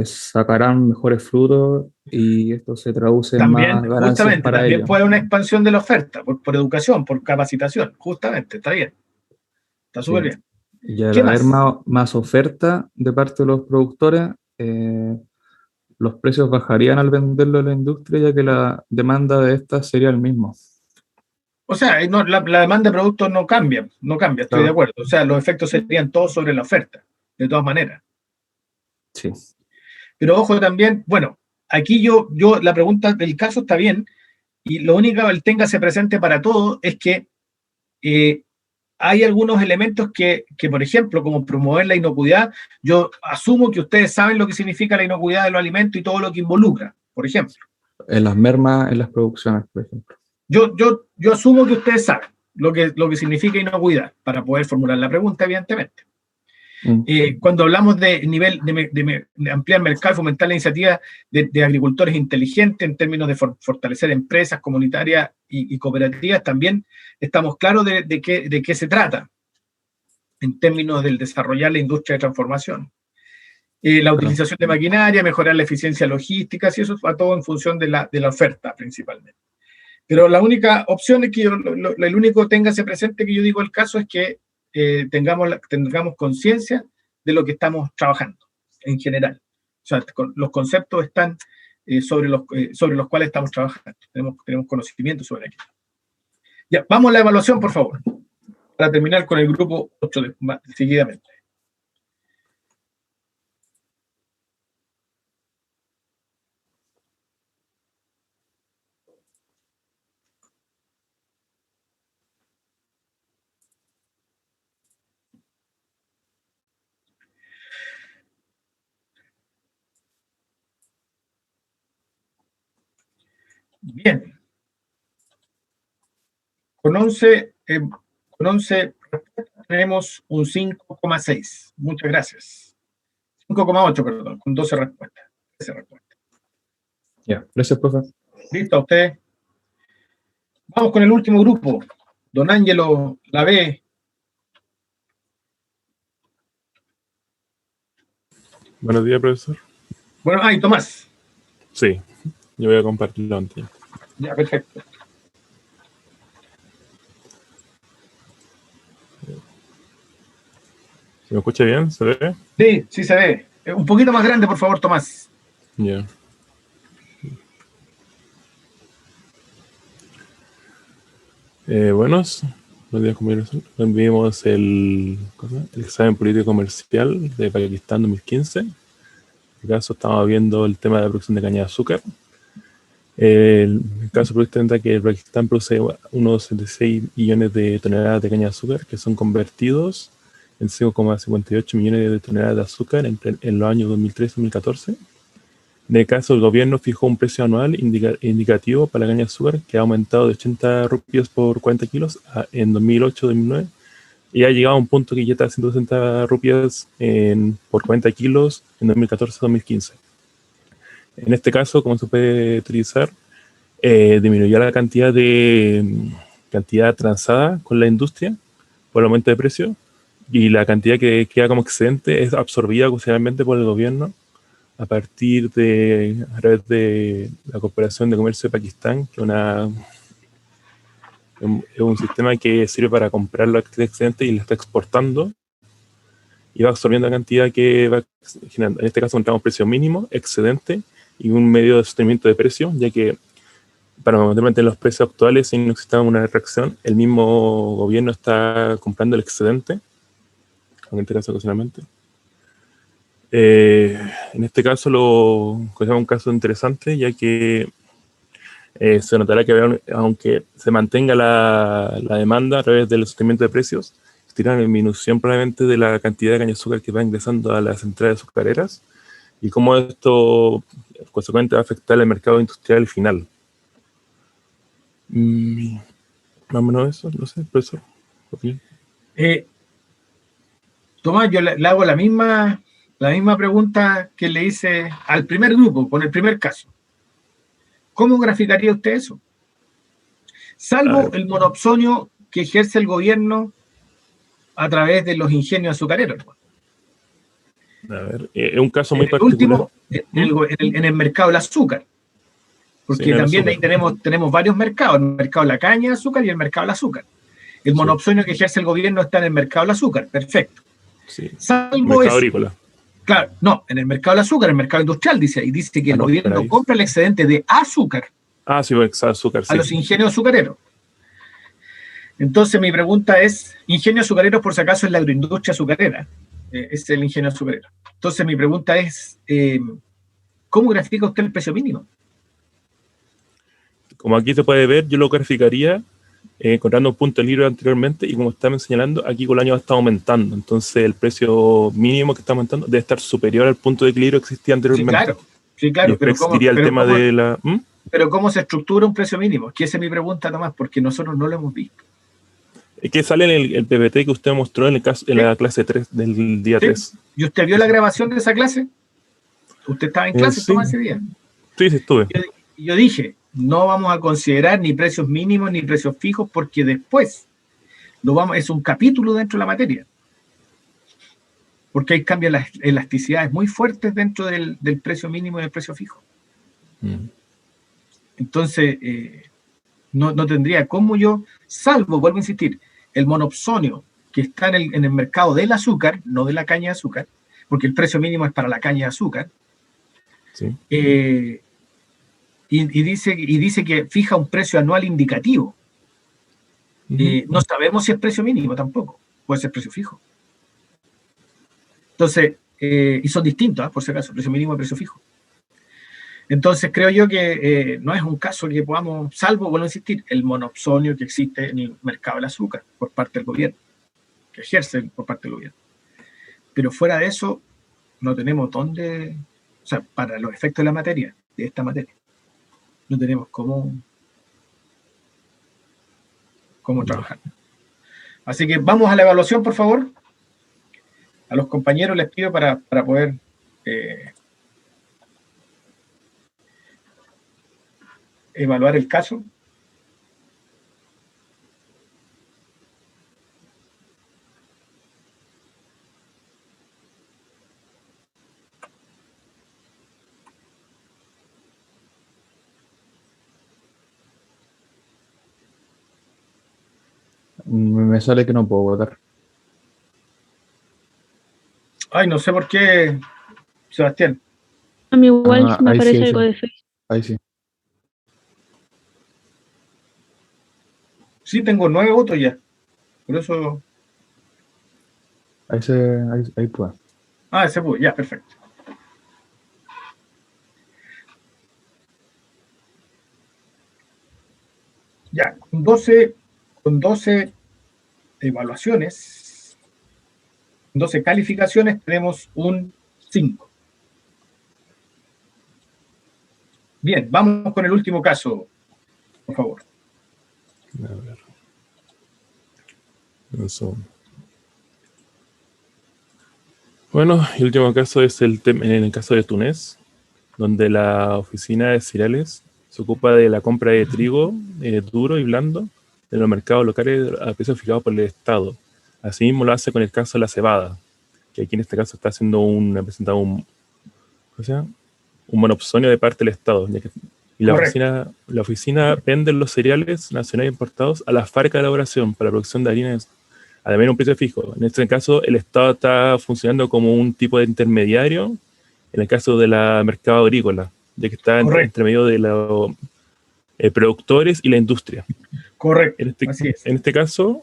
D: sacarán mejores frutos y esto se traduce
A: también,
D: en más ganancias para
A: también
D: ellos.
A: puede haber una expansión de la oferta, por educación, por capacitación, justamente, está bien. Está súper bien.
D: Y al haber más oferta de parte de los productores, los precios bajarían al venderlo a la industria, ya que la demanda de estas sería el mismo.
A: O sea, la demanda de productos no cambia, estoy de acuerdo. O sea, los efectos serían todos sobre la oferta, de todas maneras.
D: Sí.
A: Pero ojo también, bueno, aquí la pregunta del caso está bien, y lo único que téngase presente para todo es que hay algunos elementos que, por ejemplo, como promover la inocuidad, yo asumo que ustedes saben lo que significa la inocuidad de los alimentos y todo lo que involucra, por ejemplo.
D: En las mermas, en las producciones, por ejemplo.
A: Yo asumo que ustedes saben lo que significa inocuidad, para poder formular la pregunta, evidentemente. Cuando hablamos de ampliar mercado y fomentar la iniciativa de agricultores inteligentes en términos de fortalecer empresas comunitarias y cooperativas, también estamos claros de qué se trata en términos del desarrollar la industria de transformación. La utilización de maquinaria, mejorar la eficiencia logística, y eso va todo en función de la oferta principalmente. Pero la única opción es que el único téngase presente que yo digo el caso es que tengamos conciencia de lo que estamos trabajando en general. O sea, los conceptos están sobre los cuales estamos trabajando. Tenemos conocimiento sobre aquello. Ya, vamos a la evaluación, por favor, para terminar con el grupo 8 seguidamente. Bien. Con 11 respuestas tenemos un 5,6. Muchas gracias. 5,8, perdón, con 12 respuestas. 13 respuestas.
D: Ya, gracias, profe.
A: Listo, a usted. Vamos con el último grupo. Don Ángelo Lavé.
B: Buenos días, profesor.
A: Bueno, y Tomás.
B: Sí, yo voy a compartirlo antes.
A: Ya, perfecto.
B: ¿Se me escucha bien? ¿Se ve?
A: Sí, sí se ve. Un poquito más grande, por favor, Tomás.
B: Ya. Buenos días, compañeros. Enviamos el examen político comercial de Pakistán 2015. En este caso estamos viendo el tema de la producción de caña de azúcar. El caso presenta que Pakistán produce unos 76 millones de toneladas de caña de azúcar que son convertidos en 5,58 millones de toneladas de azúcar en los años 2013 y 2014. En el caso, el gobierno fijó un precio anual indicativo para la caña de azúcar que ha aumentado de 80 rupias por 40 kilos en 2008-2009 y ha llegado a un punto que ya está a 160 rupias por 40 kilos en 2014-2015. En este caso, como se puede utilizar, disminuyó la cantidad transada con la industria por el aumento de precio y la cantidad que queda como excedente es absorbida ocasionalmente por el gobierno a través de la Corporación de Comercio de Pakistán, que es un sistema que sirve para comprar los excedentes y lo está exportando y va absorbiendo la cantidad que va generando. En este caso encontramos precio mínimo, excedente y un medio de sostenimiento de precio, ya que para mantener los precios actuales, si no existe una reacción, el mismo gobierno está comprando el excedente, en este caso ocasionalmente. En este caso es un caso interesante, ya que se notará que aunque se mantenga la demanda a través del sostenimiento de precios, existirá una disminución probablemente de la cantidad de caña de azúcar que va ingresando a las centrales azucareras y cómo esto consecuentemente va a afectar el mercado industrial final. Más o menos eso, no sé, profesor.
A: Tomás, yo le hago la misma pregunta que le hice al primer grupo, con el primer caso. ¿Cómo graficaría usted eso? Salvo el monopsonio que ejerce el gobierno a través de los ingenios azucareros.
B: A ver, es un caso muy particular.
A: Último, en el mercado del azúcar. Porque
B: Sí,
A: también ahí tenemos varios mercados, el mercado de la caña de azúcar y el mercado del azúcar. El monopsonio que ejerce el gobierno está en el mercado del azúcar, perfecto.
B: Sí.
A: Salvo
B: mercado
A: eso,
B: agrícola.
A: Claro, no, en el mercado del azúcar, en el mercado industrial, dice que el gobierno compra el excedente de azúcar
B: azúcar,
A: a los ingenios azucareros. Entonces mi pregunta es, ingenios azucareros por si acaso es la agroindustria azucarera, es el ingenio azucarero. Entonces mi pregunta es, ¿cómo grafica usted el precio mínimo?
B: Como aquí se puede ver, yo lo graficaría encontrando un punto de equilibrio anteriormente y como estaba señalando, aquí con el año está aumentando. Entonces el precio mínimo que está aumentando debe estar superior al punto de equilibrio que existía anteriormente.
A: Sí, claro.
B: Y pero existiría el tema de la...
A: Pero ¿cómo se estructura un precio mínimo? Que esa es mi pregunta, Tomás, porque nosotros no lo hemos visto.
B: Es que sale en el PPT que usted mostró en la clase 3 del día 3.
A: ¿Y usted vio la grabación de esa clase? ¿Usted estaba en clase, Tomás, ese día?
B: Sí, estuve.
A: Yo dije, no vamos a considerar ni precios mínimos ni precios fijos porque después es un capítulo dentro de la materia. Porque hay cambios en las elasticidades muy fuertes dentro del precio mínimo y del precio fijo. Entonces, no tendría cómo yo, salvo, vuelvo a insistir, el monopsonio que está en el mercado del azúcar, no de la caña de azúcar, porque el precio mínimo es para la caña de azúcar,
B: sí.
A: Y dice que fija un precio anual indicativo. No sabemos si es precio mínimo tampoco, puede ser precio fijo. Entonces, y son distintos, por si acaso, precio mínimo y precio fijo. Entonces, creo yo que no es un caso que podamos, salvo, vuelvo a insistir, el monopsonio que existe en el mercado del azúcar por parte del gobierno, que ejerce por parte del gobierno. Pero fuera de eso, no tenemos dónde, o sea, para los efectos de la materia, de esta materia. no tenemos cómo trabajar. Así que vamos a la evaluación, por favor. A los compañeros les pido para poder evaluar el caso.
D: Me sale que no puedo votar.
A: Ay, no sé por qué, Sebastián.
C: A mí igual me
D: ahí
C: aparece
D: sí,
C: algo
D: sí.
C: de Facebook.
D: Ahí sí.
A: Sí, tengo 9 votos ya. Por eso...
D: Ahí puedo.
A: Ah, ese pudo, ya, perfecto. Ya, con 12 evaluaciones, 12 calificaciones, tenemos un 5. Bien, vamos con el último caso, por favor.
B: A ver. Eso. Bueno, el último caso es en el caso de Túnez, donde la oficina de cereales se ocupa de la compra de trigo duro y blando en los mercados locales a precios fijados por el Estado. Asimismo lo hace con el caso de la cebada, que aquí en este caso está haciendo presentado un monopsonio de parte del Estado. Y la oficina vende los cereales nacionales importados a la fábrica de elaboración para la producción de harinas, además de un precio fijo. En este caso, el Estado está funcionando como un tipo de intermediario en el caso del mercado agrícola, ya que está entre medio de los productores y la industria.
A: Correcto, así es.
B: En este caso,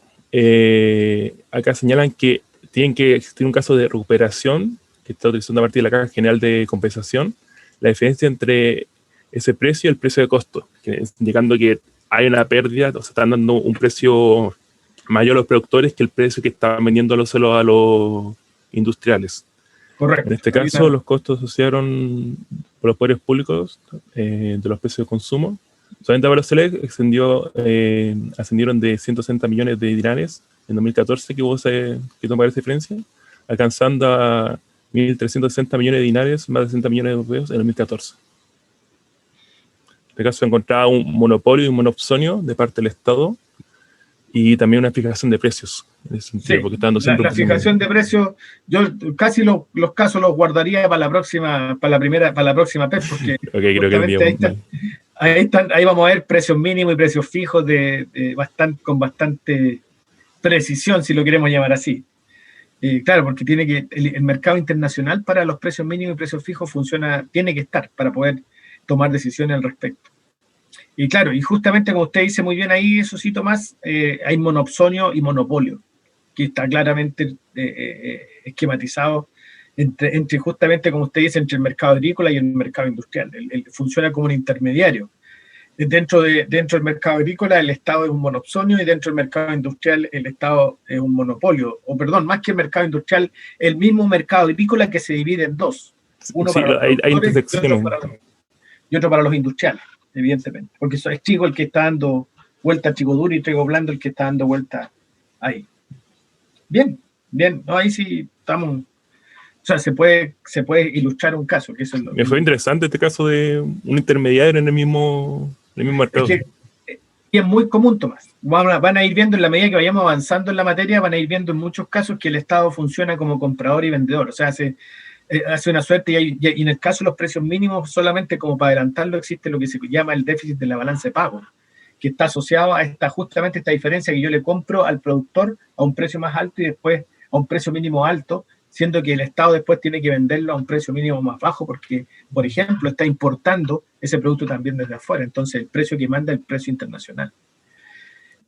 B: acá señalan que tienen que existir un caso de recuperación que está utilizando a partir de la Caja General de Compensación, la diferencia entre ese precio y el precio de costo, indicando que hay una pérdida, o sea, están dando un precio mayor a los productores que el precio que estaban vendiendo solo a los industriales.
A: Correcto.
B: En este caso, los costos asociaron por los poderes públicos de los precios de consumo. Solamente para los CELEC ascendieron de 160 millones de dinares en 2014, que tuvo esa diferencia, alcanzando a 1.360 millones de dinares, más de 60 millones de europeos en 2014. En este caso se encontraba un monopolio y un monopsonio de parte del Estado y también una fijación de precios. En ese sentido, porque estaban
A: la fijación de precios, yo casi los casos los guardaría para la próxima PEP, porque
B: okay, creo que
A: ahí vamos a ver precios mínimos y precios fijos con bastante precisión, si lo queremos llamar así. Claro, porque el mercado internacional para los precios mínimos y precios fijos tiene que estar para poder tomar decisiones al respecto. Y claro, y justamente como usted dice muy bien ahí, eso sí, Tomás, hay monopsonio y monopolio, que está claramente esquematizado entre justamente, como usted dice, entre el mercado agrícola y el mercado industrial. Funciona como un intermediario. Dentro del mercado agrícola el Estado es un monopsonio y dentro del mercado industrial el Estado es un monopolio. O perdón, más que el mercado industrial, el mismo mercado agrícola que se divide en dos. Uno para los productores y otro para los industriales, evidentemente. Porque es trigo el que está dando vuelta a trigo duro y trigo blando el que está dando vuelta ahí. Bien. No, ahí sí estamos... O sea, se puede ilustrar un caso. Que eso es
B: Me fue interesante este caso de un intermediario en el mismo mercado.
A: Es que es muy común, Tomás. Van a ir viendo, en la medida que vayamos avanzando en la materia, van a ir viendo en muchos casos que el Estado funciona como comprador y vendedor. O sea, hace una suerte y en el caso de los precios mínimos, solamente como para adelantarlo, existe lo que se llama el déficit de la balanza de pago, que está asociado a justamente esta diferencia que yo le compro al productor a un precio más alto y después a un precio mínimo alto, siendo que el Estado después tiene que venderlo a un precio mínimo más bajo porque, por ejemplo, está importando ese producto también desde afuera. Entonces, el precio que manda es el precio internacional.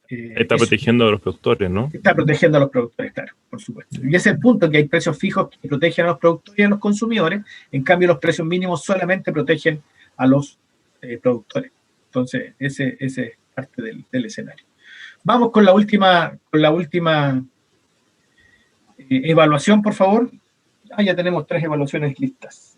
B: Está protegiendo a los productores, ¿no?
A: Está protegiendo a los productores, claro, por supuesto. Y ese es el punto, que hay precios fijos que protegen a los productores y a los consumidores, en cambio los precios mínimos solamente protegen a los productores. Entonces, ese es parte del escenario. Vamos con la última evaluación, por favor. Ya tenemos 3 evaluaciones listas.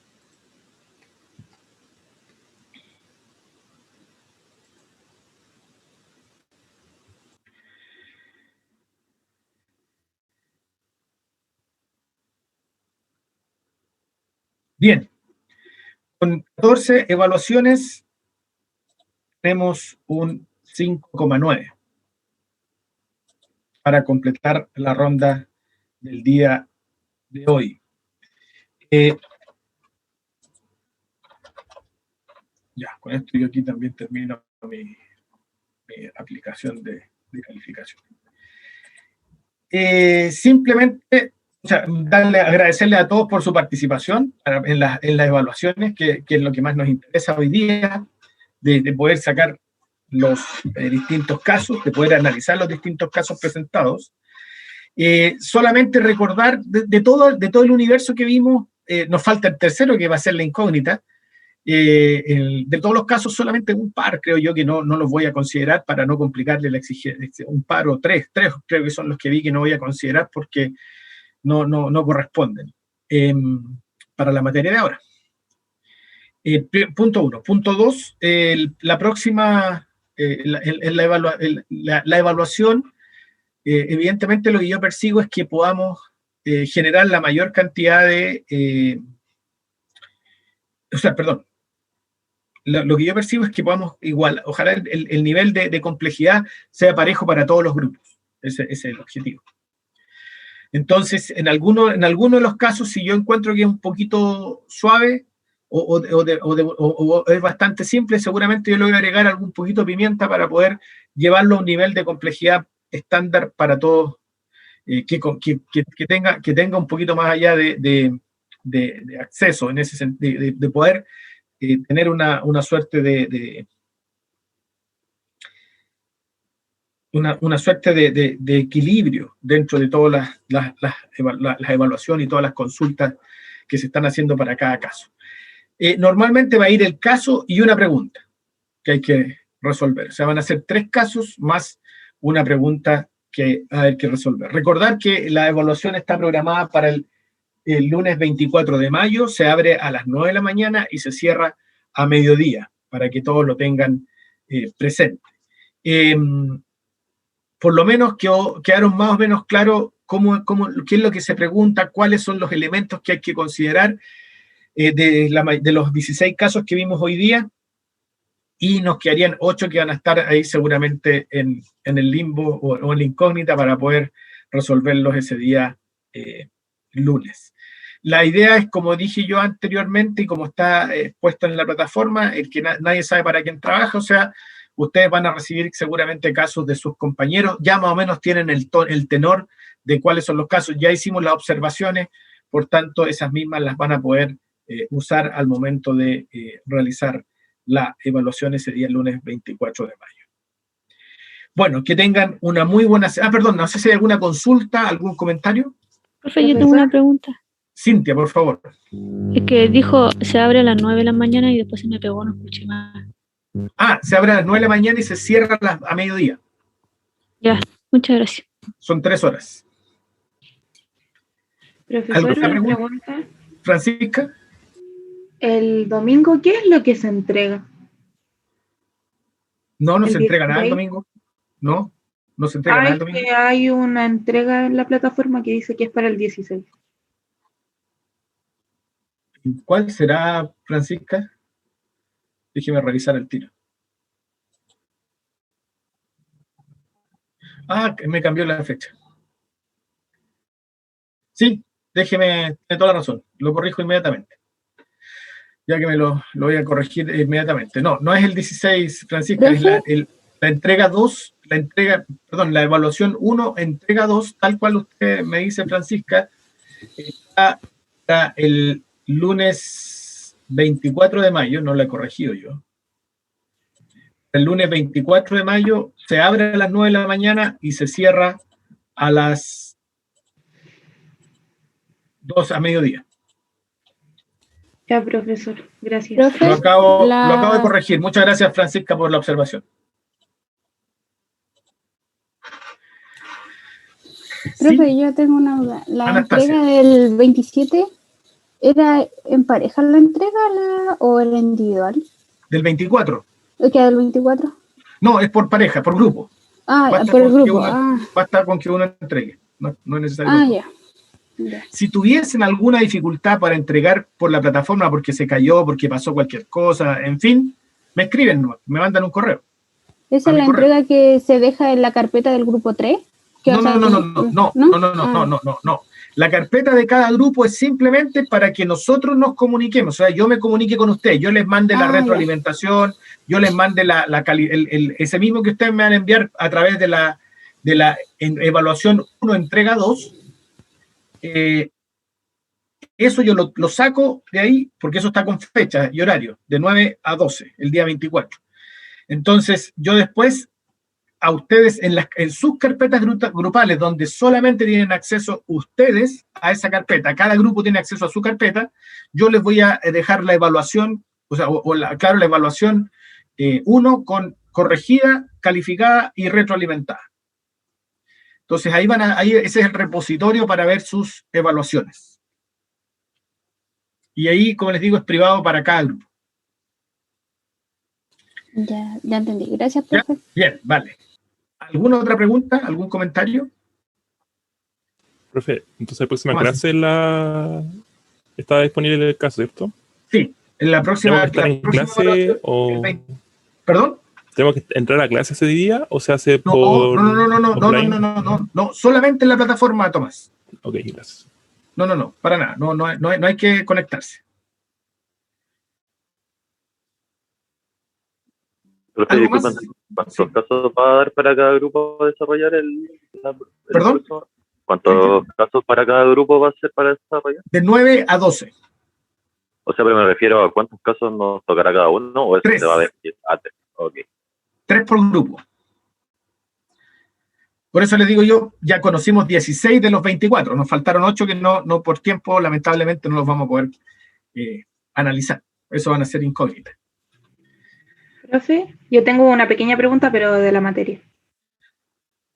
A: Bien, con 14 evaluaciones tenemos un 5,9 para completar la ronda del día de hoy. Ya, con esto yo aquí también termino mi aplicación de calificación. Simplemente, o sea, agradecerle a todos por su participación en las evaluaciones, que es lo que más nos interesa hoy día, de poder sacar los distintos casos, de poder analizar los distintos casos presentados. Solamente recordar de todo el universo que vimos, nos falta el tercero, que va a ser la incógnita. De todos los casos, solamente un par creo yo que no los voy a considerar para no complicarle la exigencia. Un par o tres creo que son los que vi que no voy a considerar porque no corresponden para la materia de ahora. Punto 1. Punto 2, la próxima, la evaluación, evidentemente lo que yo persigo es que podamos generar la mayor cantidad de... Lo que yo percibo es que podamos ojalá el nivel de complejidad sea parejo para todos los grupos. Ese es el objetivo. Entonces, en alguno de los casos, si yo encuentro que es un poquito suave o es bastante simple, seguramente yo le voy a agregar algún poquito de pimienta para poder llevarlo a un nivel de complejidad estándar para todos, que tenga un poquito más allá de acceso, en ese sentido, de poder tener una suerte una suerte de equilibrio dentro de todas las evaluaciones y todas las consultas que se están haciendo para cada caso. Normalmente va a ir el caso y una pregunta que hay que resolver. O sea, van a ser 3 casos más una pregunta que hay que resolver. Recordar que la evaluación está programada para el lunes 24 de mayo, se abre a las 9 de la mañana y se cierra a mediodía, para que todos lo tengan presente. Por lo menos quedaron más o menos claro qué es lo que se pregunta, cuáles son los elementos que hay que considerar de los 16 casos que vimos hoy día, y nos quedarían 8 que van a estar ahí seguramente en el limbo o en la incógnita para poder resolverlos ese día lunes. La idea es, como dije yo anteriormente y como está puesto en la plataforma, el que nadie sabe para quién trabaja, o sea, ustedes van a recibir seguramente casos de sus compañeros, ya más o menos tienen el tenor de cuáles son los casos, ya hicimos las observaciones, por tanto esas mismas las van a poder usar al momento de realizar la evaluación ese día, el lunes 24 de mayo. Bueno, que tengan una muy buena... perdón, no sé si hay alguna consulta, algún comentario.
C: Profe, yo tengo una pregunta.
A: Cintia, por favor.
C: Es que dijo, se abre a las 9 de la mañana y después se me pegó, no escuché más.
A: Se abre a las 9 de la mañana y se cierra a mediodía.
C: Ya, muchas gracias.
A: Son 3 horas.
I: Profesor, una pregunta.
A: Francisca.
I: ¿El domingo qué es lo que se entrega?
A: No se entrega nada el domingo. No se entrega nada el domingo.
I: Que hay una entrega en la plataforma que dice que es para el 16.
A: ¿Cuál será, Francisca? Déjeme revisar el tiro. Me cambió la fecha. Sí, tiene toda la razón. Lo corrijo inmediatamente. Ya que me lo voy a corregir inmediatamente. No es el 16, Francisca, es la entrega 2, la evaluación 1, entrega 2, tal cual usted me dice, Francisca, está el lunes 24 de mayo, no la he corregido yo. El lunes 24 de mayo se abre a las 9 de la mañana y se cierra a las 2 a mediodía.
I: Ya, profesor, gracias.
A: Lo acabo de corregir. Muchas gracias, Francisca, por la observación.
F: Profe, yo tengo una duda. La
A: Anastasia.
F: entrega del 27, ¿era en pareja la entrega o era individual?
A: ¿Del 24?
F: ¿Qué del 24?
A: No, es por pareja, por grupo.
F: Por el grupo.
A: Basta con que uno entregue. No es necesario.
F: Ya. Ya.
A: Si tuviesen alguna dificultad para entregar por la plataforma porque se cayó, porque pasó cualquier cosa, en fin, me escriben, me mandan un correo.
F: ¿Esa
A: A
F: es
A: mi
F: la
A: correo.
F: entrega que se deja en la carpeta del grupo 3?
A: No. La carpeta de cada grupo es simplemente para que nosotros nos comuniquemos. O sea, yo me comunique con ustedes, yo les mande la retroalimentación, yo les mande ese mismo que ustedes me van a enviar a través de la evaluación 1, entrega 2. Eso yo lo saco de ahí, porque eso está con fecha y horario, de 9 a 12, el día 24. Entonces, yo después, a ustedes, en sus carpetas grupales, donde solamente tienen acceso ustedes a esa carpeta, cada grupo tiene acceso a su carpeta, yo les voy a dejar la evaluación, la evaluación 1 con corregida, calificada y retroalimentada. Entonces, ahí ese es el repositorio para ver sus evaluaciones. Y ahí, como les digo, es privado para cada grupo.
F: Ya entendí. Gracias, profe.
A: ¿Ya? Bien, vale. ¿Alguna otra pregunta? ¿Algún comentario?
B: Profe, entonces la próxima clase está disponible el caso, ¿cierto?
A: Sí, en la próxima.
B: ¿Tenemos que estar en clase o...?
A: ¿Perdón?
B: ¿Tenemos que entrar a clase ese día o se hace
A: No,
B: por offline?
A: No, solamente en la plataforma, Tomás.
B: Ok, gracias.
A: No, para nada, no hay que conectarse.
K: Profe, disculpen, ¿cuántos casos va a dar para cada grupo desarrollar
A: ¿Perdón?
K: curso? ¿Cuántos casos para cada grupo va a ser para desarrollar?
A: De 9 a 12.
K: O sea, pero me refiero a cuántos casos nos tocará cada uno, o eso
A: 3.
K: se va a ver. Ah, 3. Ok.
A: 3 por grupo. Por eso les digo yo, ya conocimos 16 de los 24. Nos faltaron 8 que no por tiempo, lamentablemente, no los vamos a poder analizar. Eso van a ser incógnitas.
I: Profe, yo tengo una pequeña pregunta, pero de la materia.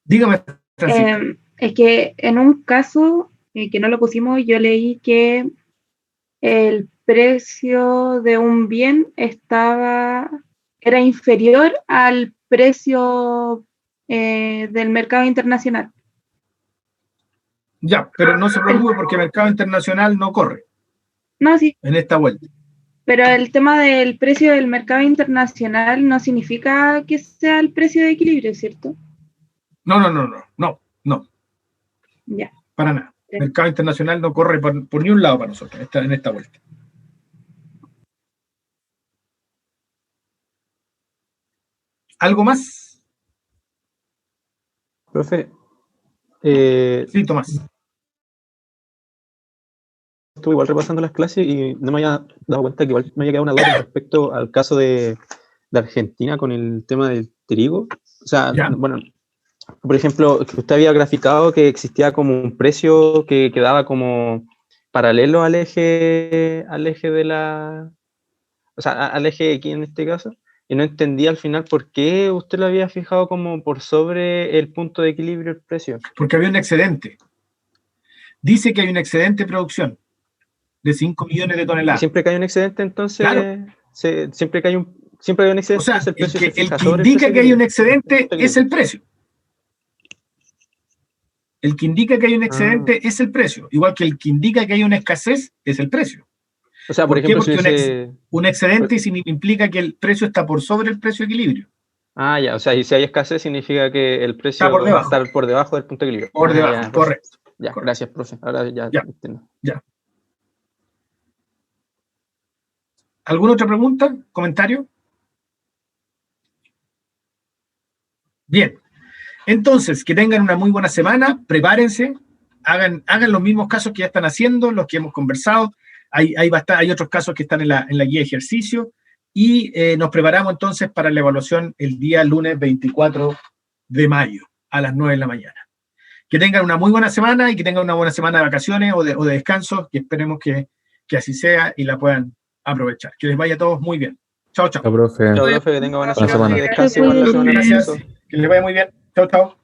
A: Dígame, Francisco.
I: Es que en un caso que no lo pusimos, yo leí que el precio de un bien era inferior al precio del mercado internacional.
A: Ya, pero no se preocupe porque el mercado internacional no corre.
I: No, sí.
A: En esta vuelta.
I: Pero el tema del precio del mercado internacional no significa que sea el precio de equilibrio, ¿cierto?
A: No.
I: Ya.
A: Para nada. El mercado internacional no corre por ni un lado para nosotros en esta vuelta. ¿Algo más?
L: Profe.
A: Sí, Tomás.
L: Estuve igual repasando las clases y no me había dado cuenta que igual me había quedado una duda respecto al caso de Argentina con el tema del trigo. O sea, bueno, por ejemplo, que usted había graficado que existía como un precio que quedaba como paralelo al eje de la... O sea, al eje aquí en este caso. Y no entendía al final por qué usted lo había fijado como por sobre el punto de equilibrio el precio.
A: Porque había un excedente. Dice que hay un excedente de producción de 5 millones de toneladas.
L: Siempre que hay un excedente, entonces, claro. Siempre hay un excedente,
A: o sea,
L: el precio se fija
A: el que
L: sobre
A: indica que hay un excedente es el precio. El que indica que hay un excedente es el precio. Igual que el que indica que hay una escasez es el precio.
L: O sea, por ejemplo,
A: porque un excedente implica que el precio está por sobre el precio de equilibrio.
L: Ah, ya, o sea, y si hay escasez significa que el precio
A: va a
L: estar por debajo del punto de equilibrio.
A: Por debajo,
L: ya,
A: correcto.
L: Ya,
A: correcto.
L: Gracias, profe. Ahora ya entiendo.
A: Ya. ¿Alguna otra pregunta? ¿Comentario? Bien. Entonces, que tengan una muy buena semana, prepárense, hagan los mismos casos que ya están haciendo, los que hemos conversado. Hay otros casos que están en la guía de ejercicio y nos preparamos entonces para la evaluación el día lunes 24 de mayo a las 9 de la mañana. Que tengan una muy buena semana y que tengan una buena semana de vacaciones o de descanso, que esperemos que así sea y la puedan aprovechar. Que les vaya a todos muy bien. Chao, chao.
D: Chao, profe.
L: Chao, profe, que tenga buena
D: semana.
L: Descanse igual la semana.
A: Gracias. Que les vaya muy bien. Chao, chao.